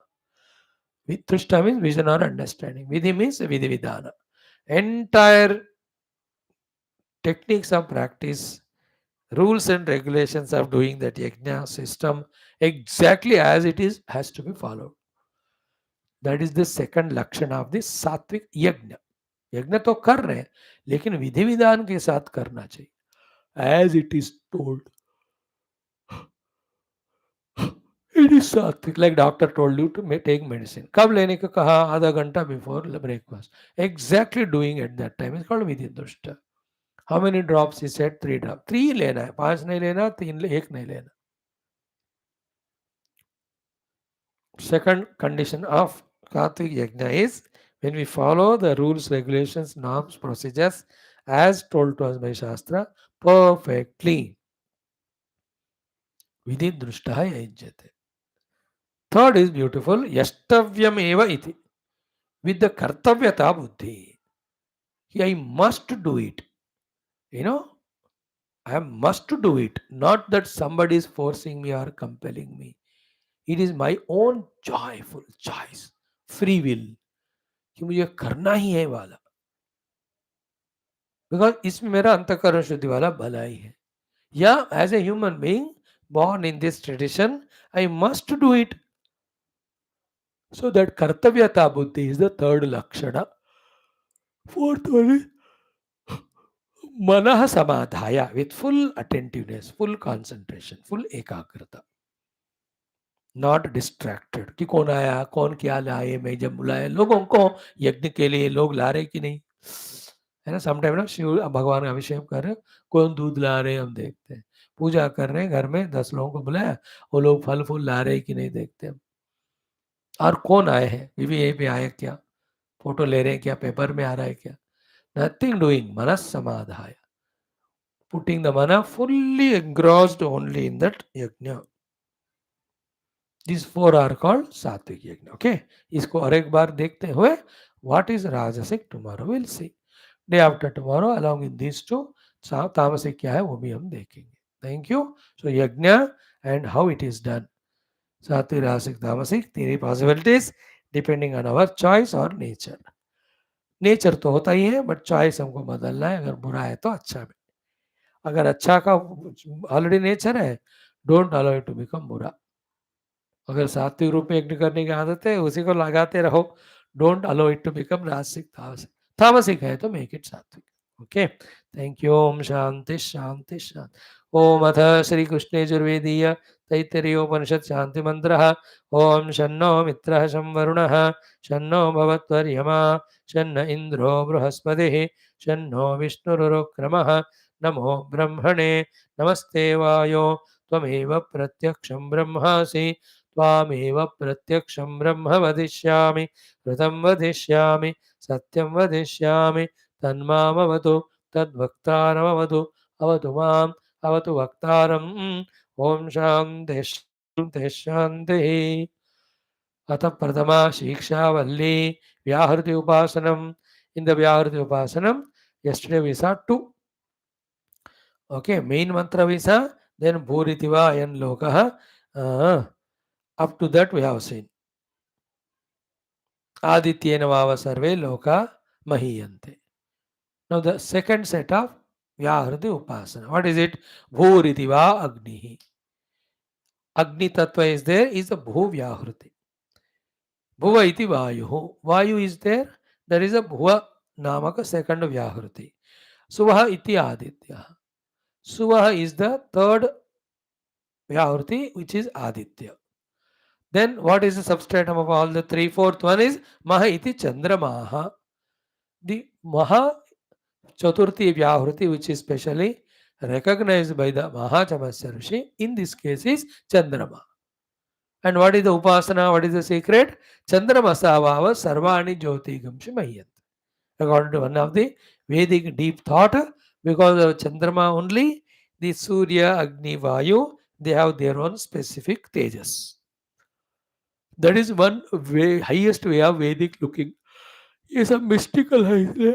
Vidrushta means vision or understanding. Vidhi means vidhi vidhana. Entire techniques of practice, rules and regulations of doing that yajna system exactly as it is has to be followed. That is the second lakshana of the sattvic yajna. यज्ञ तो कर रहे हैं लेकिन विधि विधान के साथ करना चाहिए as it is told it is sattvic like doctor told you to take medicine कब लेने को कहा आधा घंटा before breakfast exactly doing at that time is called vidhi dushta how many drops he said 3 drop 3 लेना है 5 नहीं लेना 3 एक नहीं लेना second condition of Kartik Yajna is when we follow the rules, regulations, norms, procedures as told to us by Shastra perfectly. Vidhi drushtaha yajyate. Third is beautiful. Yashtavyam eva iti. With the kartavyata buddhi. I must do it. You know, I must do it. Not that somebody is forcing me or compelling me. It is my own joyful choice, free will. कि मुझे करना ही है वाला because इसमें मेरा अंतकरण शुद्धि वाला भलाई है या as a human being born in this tradition I must do it so that kartavyata buddhi is the third lakshana fourth one is manah samadhaya with full attentiveness full concentration full ekagrata not distracted कि कौन आया कौन क्या लाए मैं जब बुलाया लोगों को यज्ञ के लिए लोग ला रहे कि नहीं है ना समटाइम ना शिव भगवान का अभिषेक कर रहे कौन दूध ला रहे हम देखते हैं पूजा कर रहे हैं घर में 10 लोगों को बुलाया वो लोग फल फूल ला रहे कि नहीं देखते हम और कौन आए हैं बीवी यहीं पे आए क्या फोटो ले रहे हैं क्या पेपर में आ रहा है क्या nothing doing manas samadhaya putting the mana fully engrossed only in that yajna. These four are called सात्विक यज्ञ. Okay, इसको और एक बार देखते हुए what is राजसिक tomorrow we'll see. Day after tomorrow along with these two तामसिक क्या है वो भी हम देखेंगे. Thank you. So यज्ञ and how it is done. सात्विक राजसिक तामसिक three possibilities depending on our choice or nature. Nature तो होता ही है बट चॉइस हमको बदलना है अगर बुरा है तो अच्छा में अगर अच्छा का ऑलरेडी नेचर है don't allow it to become बुरा अगर सात्विक रूप में यज्ञ करने की आदत है उसी को लगाते रहो don't allow it to become राजसिक तामसिक तामसिक है तो मेक इट सात्विक ओके थैंक यू ओम शांति शांति शांति ओम अथ श्री कृष्ण यजुर्वेदीय तैत्तिरीयोपनिषद शांति मंत्र ओम शन्नो मित्रः शं वरुणः शन्नो भवत्वर्यमा शन्न इंद्रो बृहस्पतिः शन्नो विष्णुरुक्रमः नमो ब्रह्मणे नमस्ते वायो त्वमेव प्रत्यक्षं ब्रह्मासि त्वामेव प्रत्यक्षं ब्रह्म वदिष्यामि ऋतं वदिष्यामि सत्यं वदिष्यामि तन्मामवतु तद्वक्तारमवतु अवतु माम् अवतु वक्तारम् ओम शान्तिः शान्तिः शान्तिः अथ प्रथमा शिक्षावल्ली व्याहृति उपासनम् in the व्याहृति उपासनम् yesterday we saw two okay main mantra we saw then bhuritiva ayan lokah up to that we have seen Adityena vava sarve loka mahiyante. Now the second set of Vyahriti Upasana. What is it? Bhuritiva Agnihi. Agni Tattva is there, is a Bhu Vyahriti. Bhuva iti Vayu. Vayu is there, there is a Bhuva Namaka second Vyahriti. Suvaha iti Aditya. Suvaha is the third Vyahriti which is Aditya. Then what is the substratum of all the three? Fourth one is Maha iti Chandramaha. The Maha Chaturthi Vyahruti, which is specially recognized by the Mahachamasya Rishi, in this case is Chandrama. And what is the Upasana? What is the secret? Chandramasavava Sarvani Jyotigamshi Mahyant. According to one of the Vedic deep thought, because of Chandrama only, the Surya, Agni, Vayu, they have their own specific tejas. That is one way, highest way of Vedic looking. ये सब mystical है इसलिए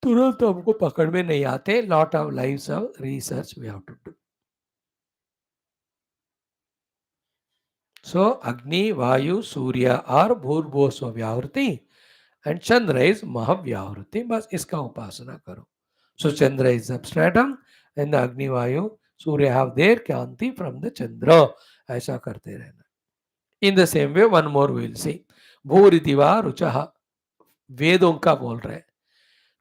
तुरंत हमको पकड़ में नहीं आते. Lot of lives of research we have to do. So Agni, Vayu, Surya are Bhurvosva Vyavruti and Chandra is Mahavyavruti. बस इसका उपासना करो. So Chandra is substratum and the Agni, Vayu, Surya have their Kyanti from the Chandra. ऐसा करते रहना. In the same way, one more we will see. Bhuritiva Ruchaha. वेदों का बोल रहे हैं.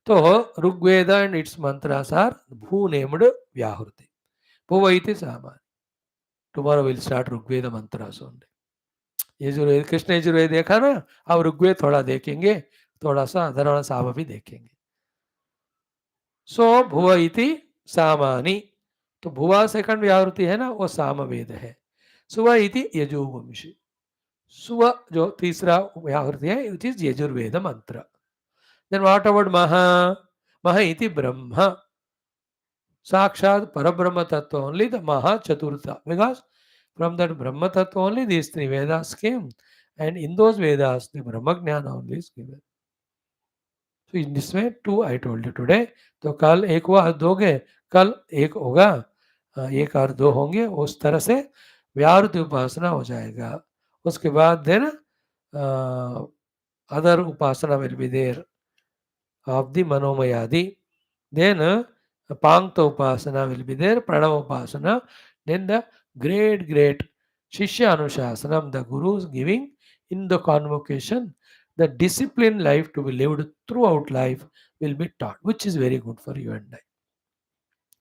तो Rigveda and its mantras are Bhu named Vyahruti. Bhuvaiti Samani. Tomorrow we'll start Rigveda mantras only. Yajurveda Krishna Yajurveda देखा ना. अब ऋग्वेद थोड़ा देखेंगे, थोड़ा सा अधर्वण साम भी देखेंगे. सो भुव इति सामानी. तो भुवा सेकंड व्यावृत्ति है ना, वो साम वेद है. सुव इति यजुवंशी. सुव जो तीसरा व्यावृत्ति है, इट इज यजुर्वेद मंत्र. देन व्हाट अबाउट महा. महा इति ब्रह्म. साक्षात परब्रह्म तत्व ओनली द महा चतुर्थ. Because from that Brahma Tattva only these three Vedas came, and in those Vedas the Brahma Jnana only is given. So in this way, two I told you today. तो कल एक हुआ दो गए, कल एक होगा, एक और दो होंगे. उस तरह से व्यावृत्ति उपासना हो जाएगा. उसके बाद देन अदर उपासना will be there of the Manomayadi. Then Pankta Upasana will be there, Pranava Upasana. Then the great Shishya Anushasanam, the Guru is giving in the convocation, the disciplined life to be lived throughout life will be taught, which is very good for you and I.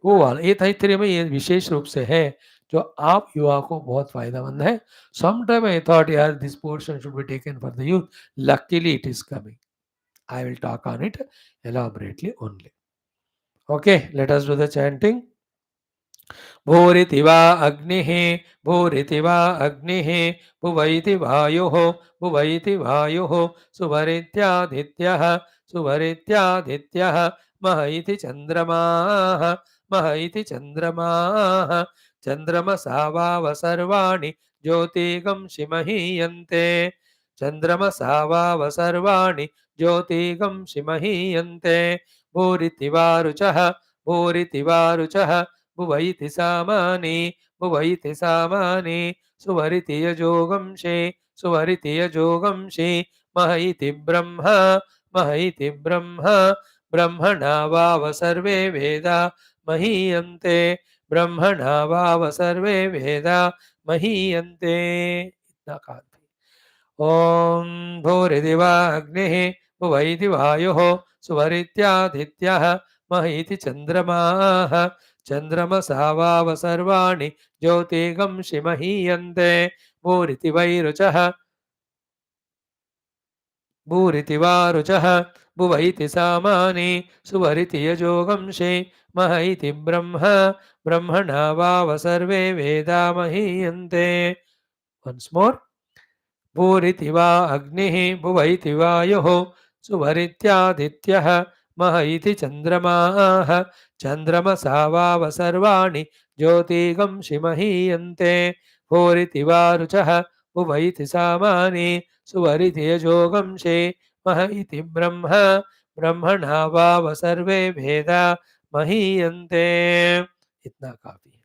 वो वाला ये तैत्तिरीय में ये विशेष रूप से है जो आप युवा को बहुत फायदेमंद है. Sometime I thought यार this portion should be taken for the youth. Luckily it is coming. I will talk on it elaborately only. Okay, let us do the chanting. भूरिति वा अग्निः भूरिति वा अग्निः भुवैति वायुः भुवैति वायुः सुवरित्यादित्यः सुवरित्यादित्यः मह इति चन्द्रमाः मह इति चन्द्रमाः चन्द्रमसा वाव सर्वाणि ज्योतिगंसि महीयन्ते चन्द्रमसा वाव सर्वाणि ज्योतिगंसि महीयन्ते भूरिति वा रुचः भूरिति वा रुचः भुवैति सामानि भुवैति सामानि सुवरिति यजोगंशे सुवरिति यजोगंशे मह इति ब्रह्म मह इति ब्रह्म ब्रह्मणा वाव सर्वे वेदा महीयन्ते ब्रह्मणा वाव सर्वे वेदा महीयन्ते. इतना काफी. ओम भूरिदिवा अग्निः भुवैति वायुः सुवरित्यादित्यः मह इति चन्द्रमाः चन्द्रमसा वाव सर्वाणि ज्योतिगंसि महीयन्ते भूरिति वै रुचः भूरिति वा रुचः भुवैति सामानि सुवरिति यजोगंसि मह इति ब्रह्म ब्रह्मणा वाव सर्वे वेदा महीयन्ते. Once more. भूरिति वा अग्निः भुवैति वायुः सुवरित्यादित्यः मह इति चन्द्रमाः चन्द्रमसा वाव सर्वाणि ज्योतिगंसि महीयन्ते भूरिति वा रुचः भुवैति सामानि सुवरिति यजोगंसि मह इति ब्रह्म ब्रह्मणा वाव सर्वे वेदा महीयन्ते. इतना काफी है.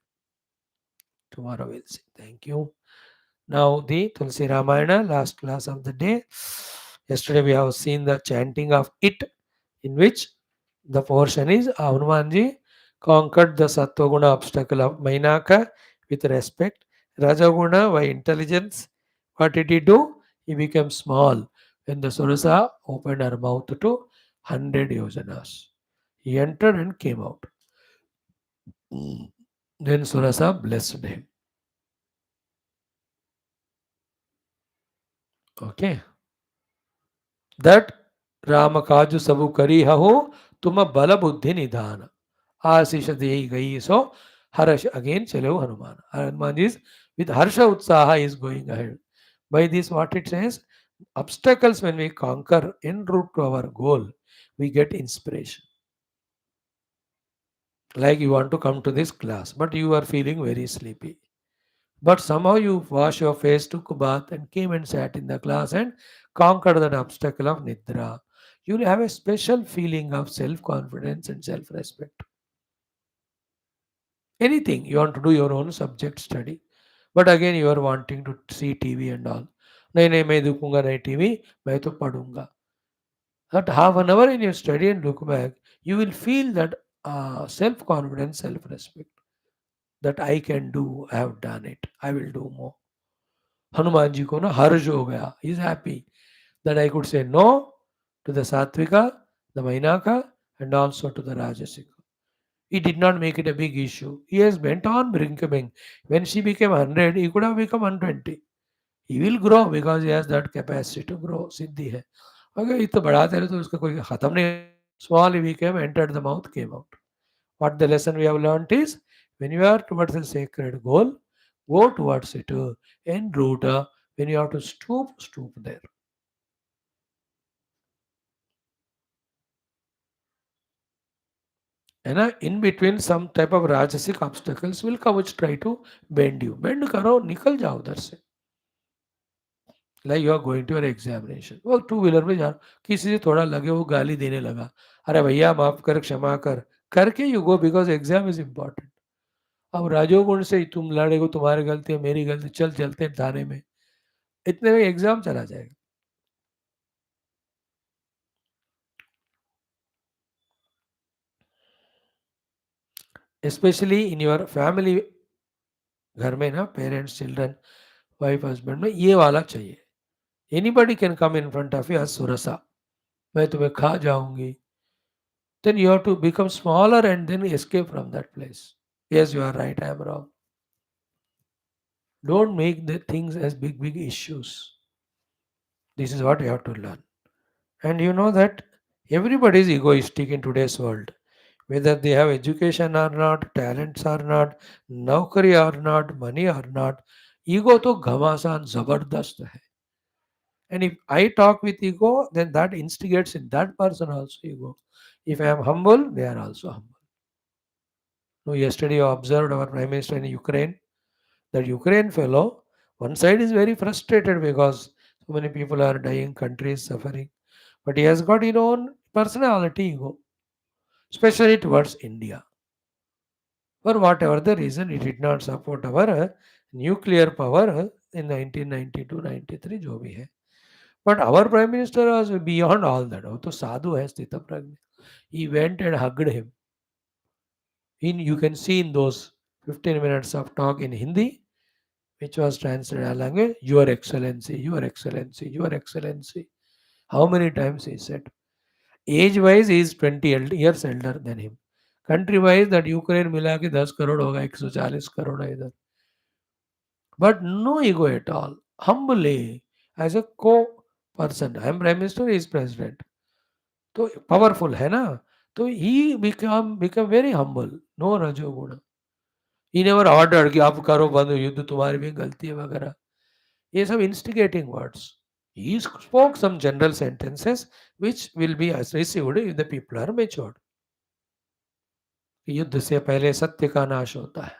Tomorrow we'll see. Thank you. Now the Tulsi Ramayana, last class of the day. Yesterday we have seen the chanting of it, in which the portion is Hanumanji conquered the Sattva-guna obstacle of Mainaka with respect. Rajaguna by intelligence. What did he do? He became small when the Surasa opened her mouth to 100 yojanas. He entered and came out. Then Surasa blessed him. Okay. That Ram काजु सबु करी हो तुम बल बुद्धि निधान आशीष दे गई सो हर्ष. Again चलो Hanuman. Hanuman is with harsha utsaha is going ahead. By this what it says, obstacles when we conquer en route to our goal, we get inspiration. Like you want to come to this class but you are feeling very sleepy. But somehow you wash your face, took a bath, and came and sat in the class and conquered that obstacle of Nidra. You will have a special feeling of self confidence and self respect. Anything you want to do your own subject study. But again, you are wanting to see TV and all. नहीं नहीं मैं देखूंगा नहीं TV मैं तो पढ़ूंगा that half an hour in your study and look back you will feel that self confidence self respect that I can do I have done it I will do more Hanuman ji को ना हर्ष हो गया he is happy that I could say no to the sattvika the mainaka and also to the rajasika. He did not make it a big issue. He has went on becoming. When she became 100, he could have become 120. He will grow because he has that capacity to grow. सिद्धि है. अगर इतना बढ़ाते रहे तो उसका कोई खत्म नहीं. Small he became, entered the mouth, came out. What the lesson we have learned is when you are towards a sacred goal, go towards it en route. When you have to stoop, stoop there. And in between some type of rajasic obstacles will come which try to bend you. Bend करो निकल जाओ उधर से. Like you are going to your examination वो two wheeler में जा किसी से थोड़ा लगे वो गाली देने लगा अरे भैया माफ कर क्षमा कर करके you go because exam is important अब राजोगुण से तुम लड़े हो तुम्हारी गलती है मेरी गलती चल चलते हैं थाने में इतने में एग्जाम चला जाएगा स्पेशली इन योर फैमिली घर में ना पेरेंट्स चिल्ड्रन वाइफ हस्बैंड में ये वाला चाहिए anybody can come in front of you Surasa मैं तुम्हें खा जाऊंगी then you have to become smaller and then escape from that place. Yes, you are right, I am wrong. Don't make the things as big issues. This is what you have to learn. And you know that everybody is egoistic in today's world. Whether they have education or not, talents or not, naukari or not, money or not, ego to घमासान जबरदस्त है. And if I talk with ego, then that instigates in that person also ego. If I am humble, they are also humble. No, yesterday you observed our Prime Minister in Ukraine. That Ukraine fellow, one side is very frustrated because so many people are dying, country is suffering. But he has got his own personality ego, especially towards India. For whatever the reason, he did not support our nuclear power in 1992-93 जो भी है. But our Prime Minister was beyond all that. वो तो साधु है स्थितप्रज्ञ. He went and hugged him. You can see in those 15 minutes of talk in Hindi, which was translated in language, Your Excellency, Your Excellency, Your Excellency. How many times he said? Age wise, he is 20 years elder than him. Country wise, that Ukraine मिला के 10 करोड़ होगा 140 करोड़ है इधर. But no ego at all. Humbly, as a co-person. I am Prime Minister, he is President. तो powerful है ना. तो he become very humble. No रजोगुण. He never ordered कि आप करो बंद युद्ध तुम्हारी भी गलती है वगैरह. ये सब instigating words. He spoke some general sentences which will be as received if the people are matured. युद्ध से पहले सत्य का नाश होता है.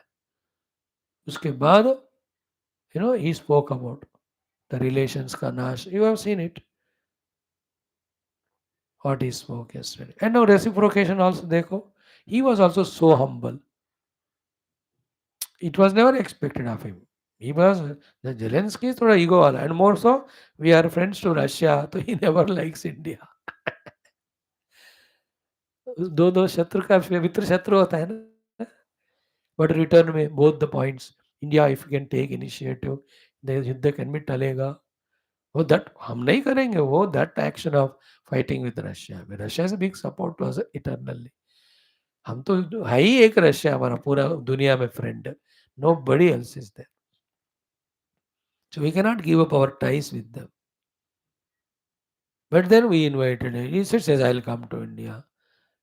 उसके बाद he spoke about the relations का नाश. You have seen it. What he spoke yesterday. And now reciprocation also देखो. He was also so humble. It was never expected of him. He was the Zelensky थोड़ा ego वाला and more so we are friends to Russia तो he never likes India. दो दो शत्रु का मित्र शत्रु होता है ना बट रिटर्न में both the points India if can take initiative युद्ध कैन भी टलेगा वो दैट हम नहीं करेंगे वो that action of fighting with Russia Russia is big support to us eternally हम तो है ही एक रशिया हमारा पूरा दुनिया में friend nobody else is there so we cannot give up our ties with them but then we invited he सेड्स I will come to India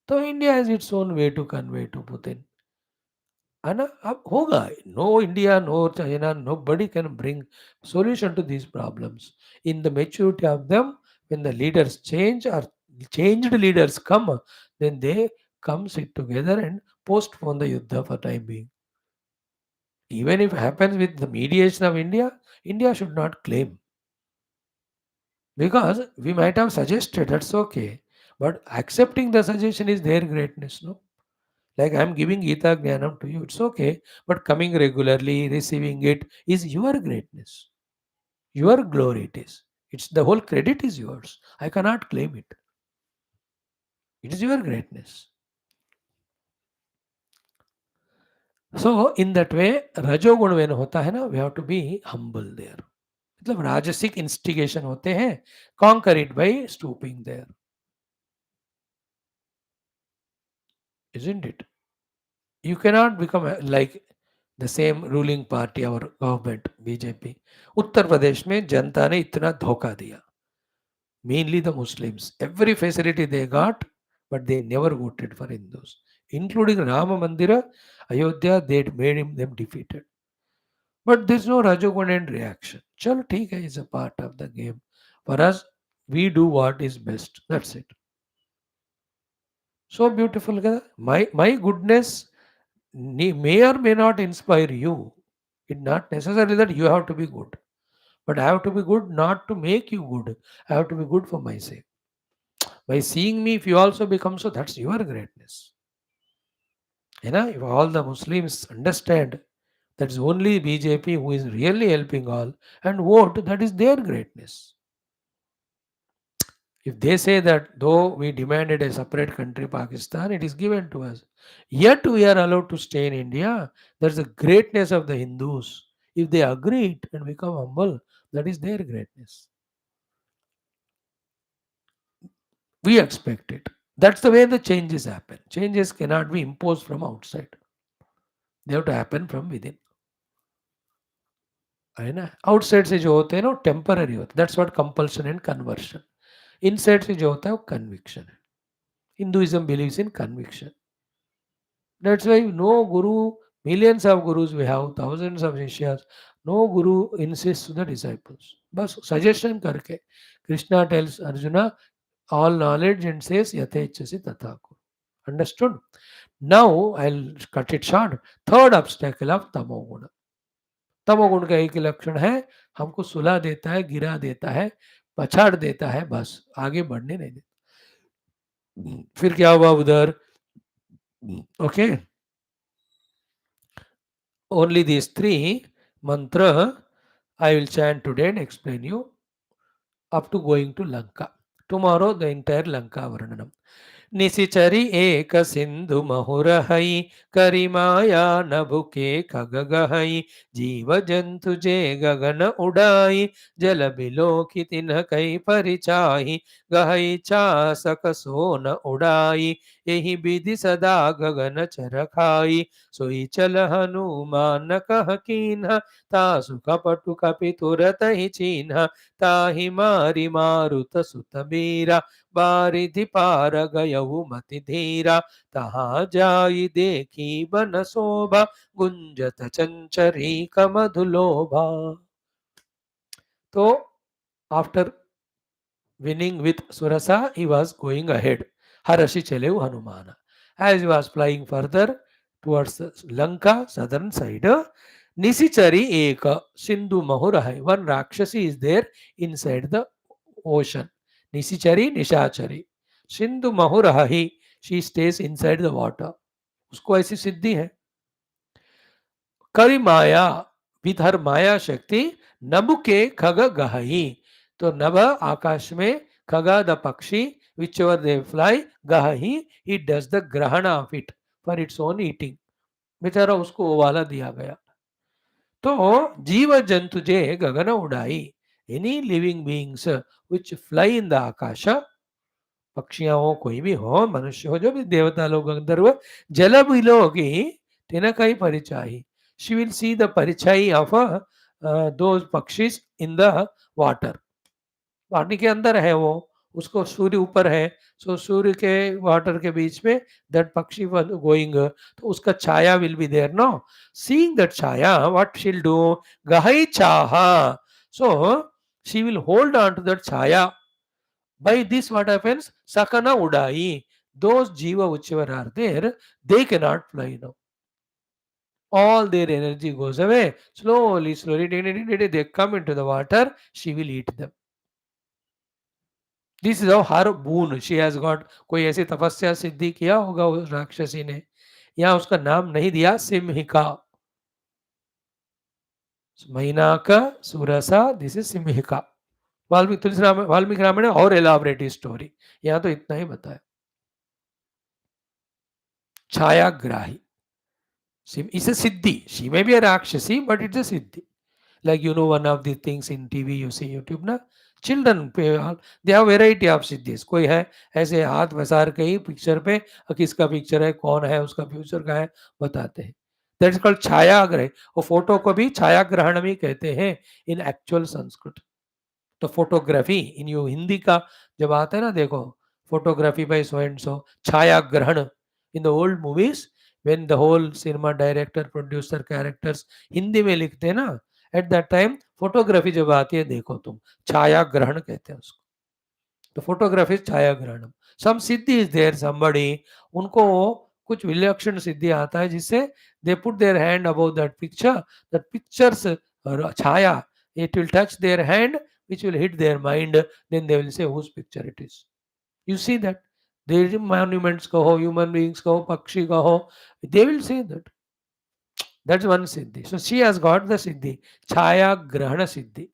तो India has its own way to convey to Putin है ना अब होगा no India no China nobody can bring solution to these problems in the maturity of them when the leaders change or changed leaders come then they come sit together and postpone the yuddha for time being Even if it happens with the mediation of India, India should not claim. Because we might have suggested, that's okay. But accepting the suggestion is their greatness, no? Like I'm giving Gita Jnanam to you, it's okay. But coming regularly, receiving it is your greatness. Your glory it is. It's the whole credit is yours. I cannot claim it. It is your greatness. So in that way, रजोगुण when होता है ना, we have to be humble there. मतलब राजसिक instigation होते हैं, conquer it by stooping there, isn't it? You cannot become like the same ruling party, our government, BJP. Uttar Pradesh में जनता ने इतना धोखा दिया, mainly the Muslims. Every facility they got, but they never voted for Hindus, including Rama Mandira, Ayodhya. They made them defeated. But there's no Rajagonan reaction. Chalo, theek hai, is a part of the game. For us, we do what is best. That's it. So beautiful. Kada? My goodness may or may not inspire you. It's not necessarily that you have to be good. But I have to be good not to make you good. I have to be good for my sake. By seeing me, if you also become so, that's your greatness. You know, if all the Muslims understand that is only BJP who is really helping all and vote, that is their greatness. If they say that though we demanded a separate country, Pakistan, it is given to us. Yet we are allowed to stay in India. That's the greatness of the Hindus. If they agree it and become humble, that is their greatness. We expect it. That's the way the changes happen. Changes cannot be imposed from outside. They have to happen from within. है ना? Outside से जो होते हैं ना वो temporary होते हैं. That's what compulsion and conversion. Inside से जो होता है वो कन्विक्शन है. Hinduism believes in conviction. That's why no guru, millions of gurus we have, thousands of shishyas, no guru insists to the disciples. But suggestion करके Krishna tells Arjuna all knowledge and says yatechasi tathaku. Understood? Now I'll cut it short. Third obstacle of tamoguna. तमोगुण का एक लक्षण है, हमको सुला देता है, गिरा देता है, पछाड़ देता है, बस आगे बढ़ने नहीं देता. फिर क्या हुआ उधर? Okay, only these three mantra I will chant today and explain you up to going to Lanka. Tomorrow the entire Lanka Varnanam. निशिचरी एक सिंधु महुरहई करिमाया नभुके खगगहई जीव जंतु जे गगन उड़ाई जल बिलो की तिन्ह कई परिचाही गहई चासक सोन उड़ाई यही विधि सदा गगन चरखाई सोई चल हनुमान कह कीन्ह तासु कपटु कपि तुरत ही चीन्ह ताहि मारी मारुत सुत बीरा बारिधि पार गयऊ मति धीरा तहाँ जाई देखी बन शोभा गुंजत चंचरी कमधुलोभा. तो after winning with Surasa, he was going ahead. Harashi Chelev Hanumana. As he was flying further towards Lanka, southern side, Nisichari Eka Sindhu Mahurahai. One Rakshasi is there inside the ocean. Nisichari, Nishachari. Sindhu Mahurahi, she stays inside the water. उसको ऐसी सिद्धि है. करी माया, with her माया शक्ति नभ के खग गहई. तो नभ आकाश में, khaga the pakshi, whichever they fly, gahai, he does the grahan of it for its own eating. बेचारा उसको वो वाला दिया गया. तो जीव जंतु जे गगन उड़ाई, any living beings which fly in the akash, पक्षियां हो, कोई भी हो, मनुष्य हो, जो भी देवता लोग गंधर्व, जल बिलोगी तेना कई परिचाही. She will see the परिछाई of those पक्षीज in the water. पानी के अंदर है वो, उसको सूर्य ऊपर है, सो सूर्य के वाटर के बीच में that पक्षी गोइंग, तो उसका छाया will be there. No, seeing that chhaya, what she'll do, गहई चाहा, so she will hold on to that chhaya. By this what happens, sakana udai, those jiva whichever are there, they cannot fly now. all their energy goes away. Slowly, slowly, they come into the water. She will eat them. This is her boon she has got. कोई ऐसी तपस्या सिद्धि किया होगा उस राक्षसी ने, यहाँ उसका नाम नहीं दिया सिंहिका. Mainak Surasa, this is Simhika. वाल्मीकि रामायण और एलाबरेट स्टोरी, यहाँ तो इतना ही बताया. छायाग्राही is a siddhi. She may be a rakshasi, but it's a siddhi. Like one of the things in TV you see YouTube na, children they have variety of siddhis. कोई है ऐसे हाथ वसार के ही पिक्चर पे किसका पिक्चर है, कौन है, उसका फ्यूचर का है, बताते हैं. That is called chhayagraha. वो फोटो को भी छायाग्रहण भी कहते हैं इन एक्चुअल संस्कृत. तो फोटोग्राफी इन यू हिंदी का जब आता है ना, देखो photography by so and so, chhayagrahan in the old movies when the whole cinema director producer characters Hindi में लिखते हैं ना, एट दैट टाइम फोटोग्राफी जब आती है, देखो तुम, छायाग्रहण कहते हैं उसको. तो photography chhaya grahanam. Some siddhi is there somebody, उनको कुछ विलक्षण सिद्धि आता है जिससे they put their hand about that pictures chhaya, it will touch their hand which will hit their mind, then they will say whose picture it is. You see that there is monuments kaho, human beings kaho, pakshi kaho, they will say that. That's one siddhi. So she has got the siddhi छाया ग्रहण सिद्धि.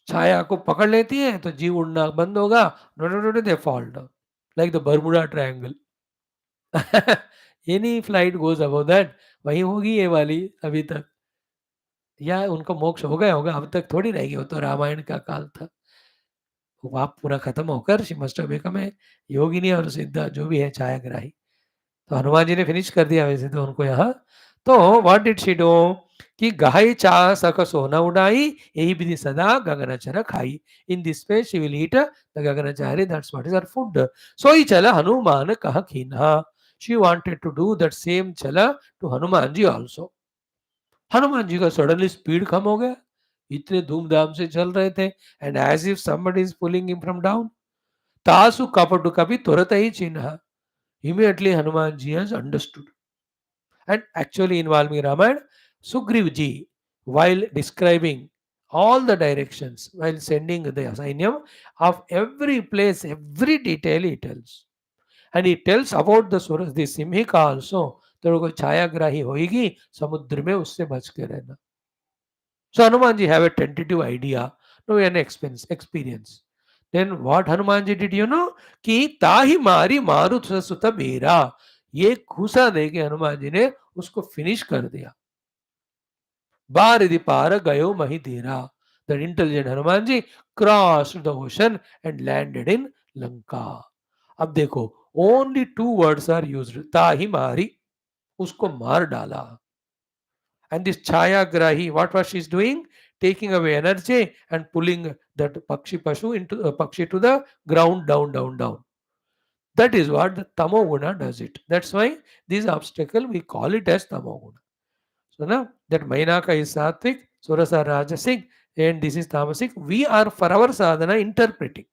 छाया को पकड़ लेती है तो जीव उड़ना बंद होगा. They fall down like the Bermuda triangle. Any flight goes about that. वही होगी ये वाली अभी तक, या उनका मोक्ष हो गया होगा, अब तक थोड़ी रहेगी. वो तो रामायण का काल था. पाप पूरा खत्म होकर she must have become a yogini और सिद्धा जो भी है छायाग्राही. तो हनुमान जी ने फिनिश कर दिया वैसे तो उनको यहाँ. तो व्हाट डिड शी डू कि गहाई चा सक सोना उड़ाई, यही विधि सदा गगनचर खाई. In this way she will eat the gaganchari, that's what is her food. सो ही चला हनुमान कह खीना. She wanted to do that same chala to Hanuman ji also. Hanuman ji का सडनली स्पीड कम हो गया, इतने धूमधाम से चल रहे थे. And as if somebody is pulling him from down. तासु कपटु कभी तुरत ही चिन्ह. Immediately Hanuman ji has understood. And actually in Valmiki Ramayana, Sugriv ji, while describing all the directions, while sending the asainyam of every place, every detail he tells. And he tells about the Simhika also. तो कोई छायाग्राही होगी समुद्र में, उससे बच के रहना. So Hanuman ji have a tentative idea, no an experience. Then what Hanuman ji did, कि ताही मारी मारुत सुत मेरा, ये घुसा दे के हनुमान जी ने उसको फिनिश कर दिया. बार यदि पार गयो मही तेरा. The intelligent Hanuman ji crossed the ocean and landed in Lanka. अब देखो only 2 words are used. ताही मारी, उसको मार डाला. And this Chayagrahi, what was she doing? Taking away energy and pulling that Pakshi into Pakshi to the ground, down, down, down. That is what the Tamoguna does it. That's why this obstacle we call it as Tamoguna. So now that Mainaka is Sattvic, Surasa Rajasic, and this is Tamasic. We are for our sadhana interpreting.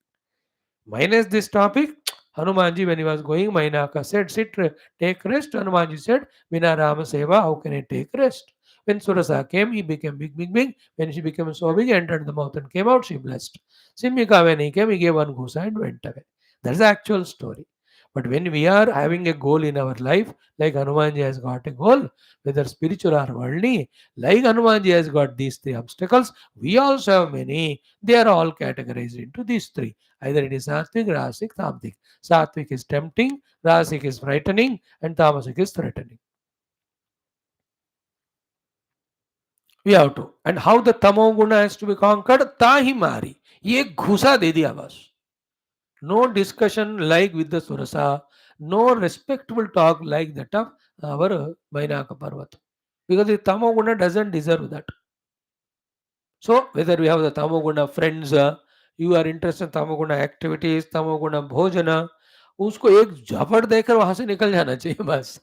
Minus this topic, Hanumanji, when he was going, Mainaka said, sit, take rest. Hanumanji said, Vina Rama Seva, how can I take rest? When Surasa came, he became big, big, big. When she became so big, entered the mouth and came out, she blessed. Simhika, when he came, he gave one ghusa and went away. That's the actual story. But when we are having a goal in our life, like Hanumanji has got a goal, whether spiritual or worldly, like Hanumanji has got these 3 obstacles, we also have many. They are all categorized into these 3. Either it is Sattvic, Rasic, Tamasic. Sattvic is tempting, Rasic is frightening, and Tamasic is threatening. We have to. And how the Tamoguna has to be conquered? Tahi mari. Ye ghusa de diya bas. No discussion like with the Surasa. No respectful talk like that of our Mainaka Parvat. Because the Tamoguna doesn't deserve that. So whether we have the Tamoguna friends, you are interested in Tamoguna activities, Tamoguna Bhojana, उसको एक झपट देकर वहां से निकल जाना चाहिए बस.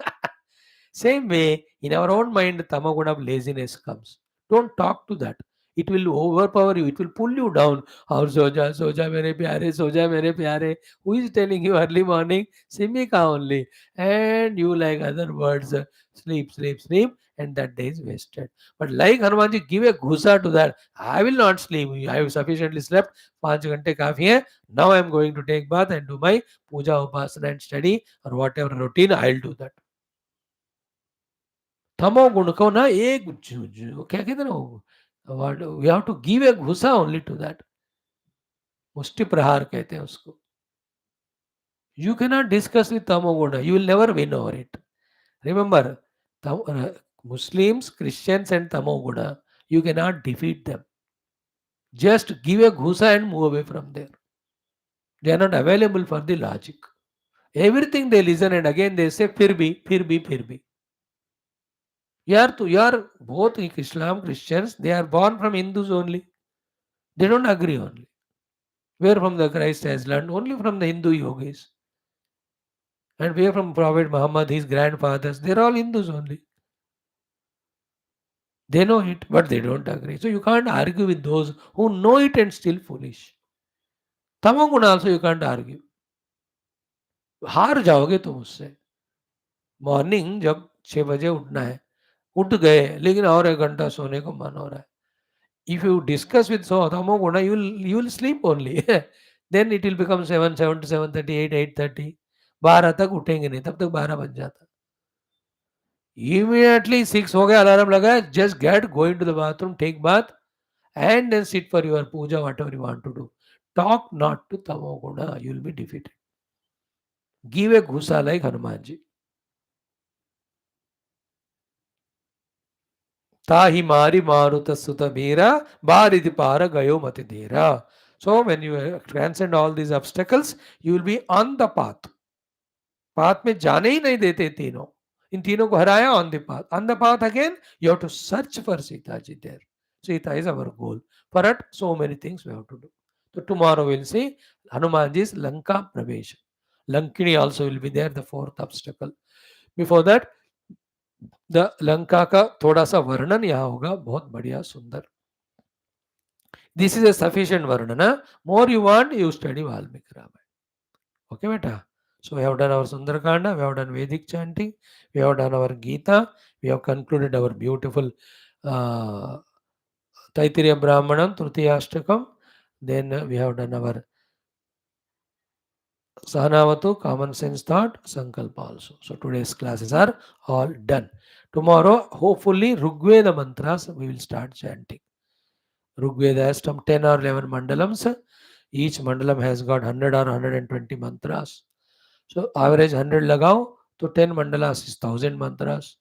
Same way, in our own mind, Tamoguna of laziness comes. Don't talk to that. It will overpower you. It will pull you down. और सो जा मेरे प्यारे, सो जा मेरे प्यारे. Who is telling you early morning? Simika only. And you like other words, sleep, sleep, sleep, and that day is wasted. But like Hanumanji, give a ghusa to that. I will not sleep. I have sufficiently slept. 5 घंटे काफी है. Now I am going to take bath and do my puja, upasana and study or whatever routine. I'll do that. तमोगुण को ना एक क्या कहते हैं ना we have to give a ghusa only to that. मुष्टि प्रहार कहते हैं उसको. You cannot discuss with tamoguna. You will never win over it. Remember, Muslims, Christians and tamoguna, you cannot defeat them. Just give a ghusa and move away from there. They are not available for the logic. Everything they listen and again they say फिर भी फिर भी फिर भी. यार both Islam, Christians, they are born from Hindus only. They don't agree only. Where from the Christ has learned? Only from the Hindu yogis. And where from Prophet Muhammad, his grandfathers? They're all Hindus only. They know it, but they don't agree. So you can't argue with those who know it and still foolish. Tamoguna also you can't argue. हार जाओगे तुम उससे. Morning जब 6 बजे उठना है, उठ गए लेकिन और 1 घंटा सोने को मन हो रहा है. If you discuss with Tamoguna, you will sleep only. Then it will become 7 to 7:30, 8:30. 12 तक उठेंगे नहीं, तब तक 12 बज जाता. Immediately 6 हो गया, अलार्म लगा, just go into the bathroom, take bath and then sit for your puja, whatever you want to do. Talk not to Tamoguna, you will be defeated. Give a ghusa like Hanumanji. ताहि मारी मारुत सुत मीरा बारिधि पार गयो मति धीरा. So when you transcend all these obstacles, you will be on the path. Path में जाने ही नहीं देते तीनों. इन तीनों को हराया on the path. On the path again, you have to search for Sita ji there. Sita is our goal. For that, so many things we have to do. So tomorrow we'll see Hanumanji's Lanka Pravesh. Lankini also will be there, the fourth obstacle. Before that, the Lanka का थोड़ा सा वर्णन यहाँ होगा, बहुत बढ़िया सुंदर. This is a sufficient वर्णन. More you want, you study Valmiki Ramayana. Okay, beta. So we have done our Sundarakanda, we have done Vedic chanting, we have done our Geetha, we have concluded our beautiful uh, Taittiriya Brahmanam, Trutiyashtakam. Then we have done our Sahanavatu, common sense thought, Sankalpa also. So today's classes are all done. Tomorrow, hopefully, Rigveda mantras we will start chanting. Rigveda has some 10 or 11 mandalams. Each mandalam has got 100 or 120 mantras. So average 100 lagao, so 10 mandalas is 1000 mantras.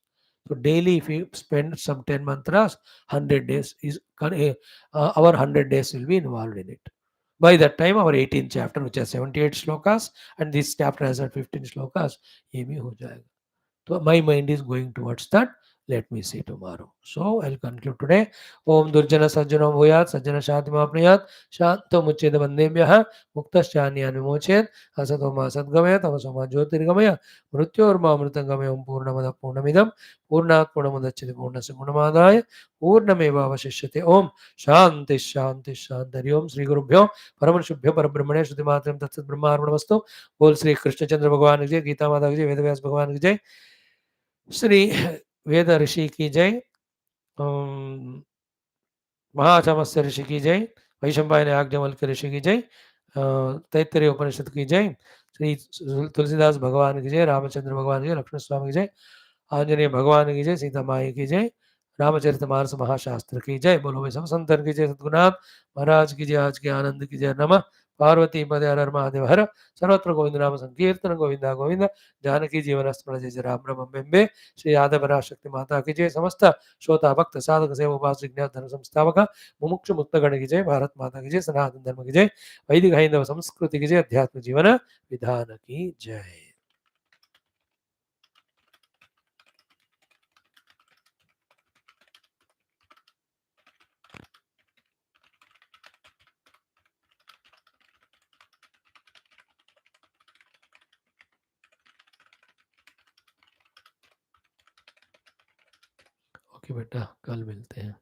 So daily if you spend some 10 mantras, 100 days is our 100 days will be involved in it. By that time our 18th chapter, which has 78 shlokas, and this chapter has 15 shlokas, ye bhi ho jayega. So my mind is going towards that. Let me see tomorrow. So I'll conclude today. Om Durjana Sajjana Bhuyat Sajjana Shatima Priyat Shanto Mucheda Bandebhyaha Muktashchanya Vimochet Asatoma Sadgamaya Tamasoma Jyotirgamaya Mrityorma Amritangamaya Om Purnamada Purnamidam Purnat Purnamudachyate Purnasya Purnamadaya Purnameva Avashishyate Om Shanti Shanti Shanti Om Sri Gurubhyo Paramanshubhyo Parabrahmane Shruti Matram Tatsat Brahma Arpanamastu. बोल श्री कृष्ण चंद्र भगवान की जय, गीता माता की जय, वेद व्यास भगवान की जय, श्री वेद ऋषि की जय, महाचमस्य ऋषि की जय, वैशंपायन याज्ञवल्क्य ऋषि की जय, तैत्तरीय उपनिषद की जय, श्री तुलसीदास भगवान की जय, रामचंद्र भगवान की जय, लक्ष्मण स्वामी की जय, आंजनेय भगवान की जय, सीता माई की जय, रामचरितमानस महाशास्त्र की जय. बोलो भाई सब संतन की जय, सद्गुरुनाथ महाराज की जय, आज के आनंद की जय. नमः पार्वती पदे हर हर महादेव हर. सर्वत्र गोविंद नाम संकीर्तन गोविंदा गोविंद. जानकी जीवन स्मरण जय जय राम राम बेम्बे. श्री यादव पराशक्ति माता की जय. समस्त श्रोता भक्त साधक सेवा उपासक ज्ञान धर्म संस्थापक मुमुक्ष मुक्त गण की जय. भारत माता की जय. सनातन धर्म की जय. वैदिक हैंदव संस्कृति की जय. अध्यात्म जीवन विधान की जय. ओके बेटा, कल मिलते हैं.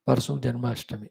Parsu Janmashtami.